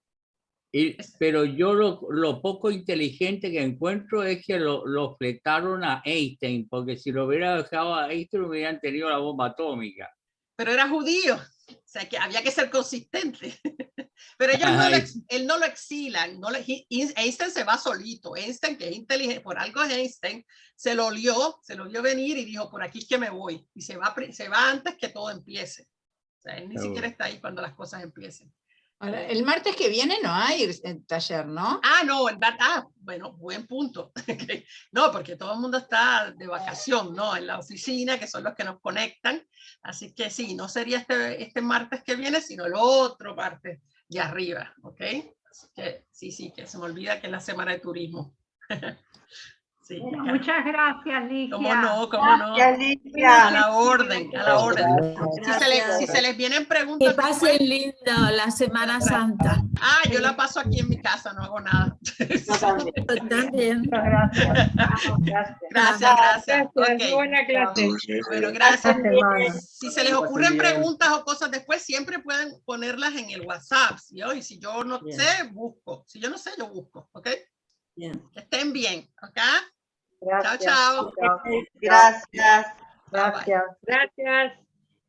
Pero yo lo poco inteligente que encuentro es que lo fletaron a Einstein, porque si lo hubiera dejado a Einstein hubieran tenido la bomba atómica. Pero era judío, o sea que había que ser consistente. Pero él no lo exilan, Einstein se va solito. Einstein, que es inteligente, por algo es Einstein, se lo vio venir y dijo, por aquí es que me voy. Y se va antes que todo empiece. O sea, él ni siquiera está ahí cuando las cosas empiecen. Ahora, el martes que viene no hay taller, ¿no? No, bueno, buen punto. No, porque todo el mundo está de vacación, ¿no? En la oficina, que son los que nos conectan. Así que sí, no sería este martes que viene, sino el otro martes de arriba, ¿ok? Así que sí, que se me olvida que es la semana de turismo. Sí, muchas gracias, Ligia. ¿Cómo no? Gracias, Ligia. A la orden. Si se les vienen preguntas. Que pasen lindo la Semana Santa. Yo la paso aquí en mi casa, no hago nada. También. Gracias. Okay. Buena clase. Bueno, gracias. Si se les ocurren preguntas o cosas después, siempre pueden ponerlas en el WhatsApp. Y si yo no sé, busco. Si yo no sé, yo busco. ¿Ok? Bien. Que estén bien. ¿Ok? Gracias. Chao. Gracias. Gracias.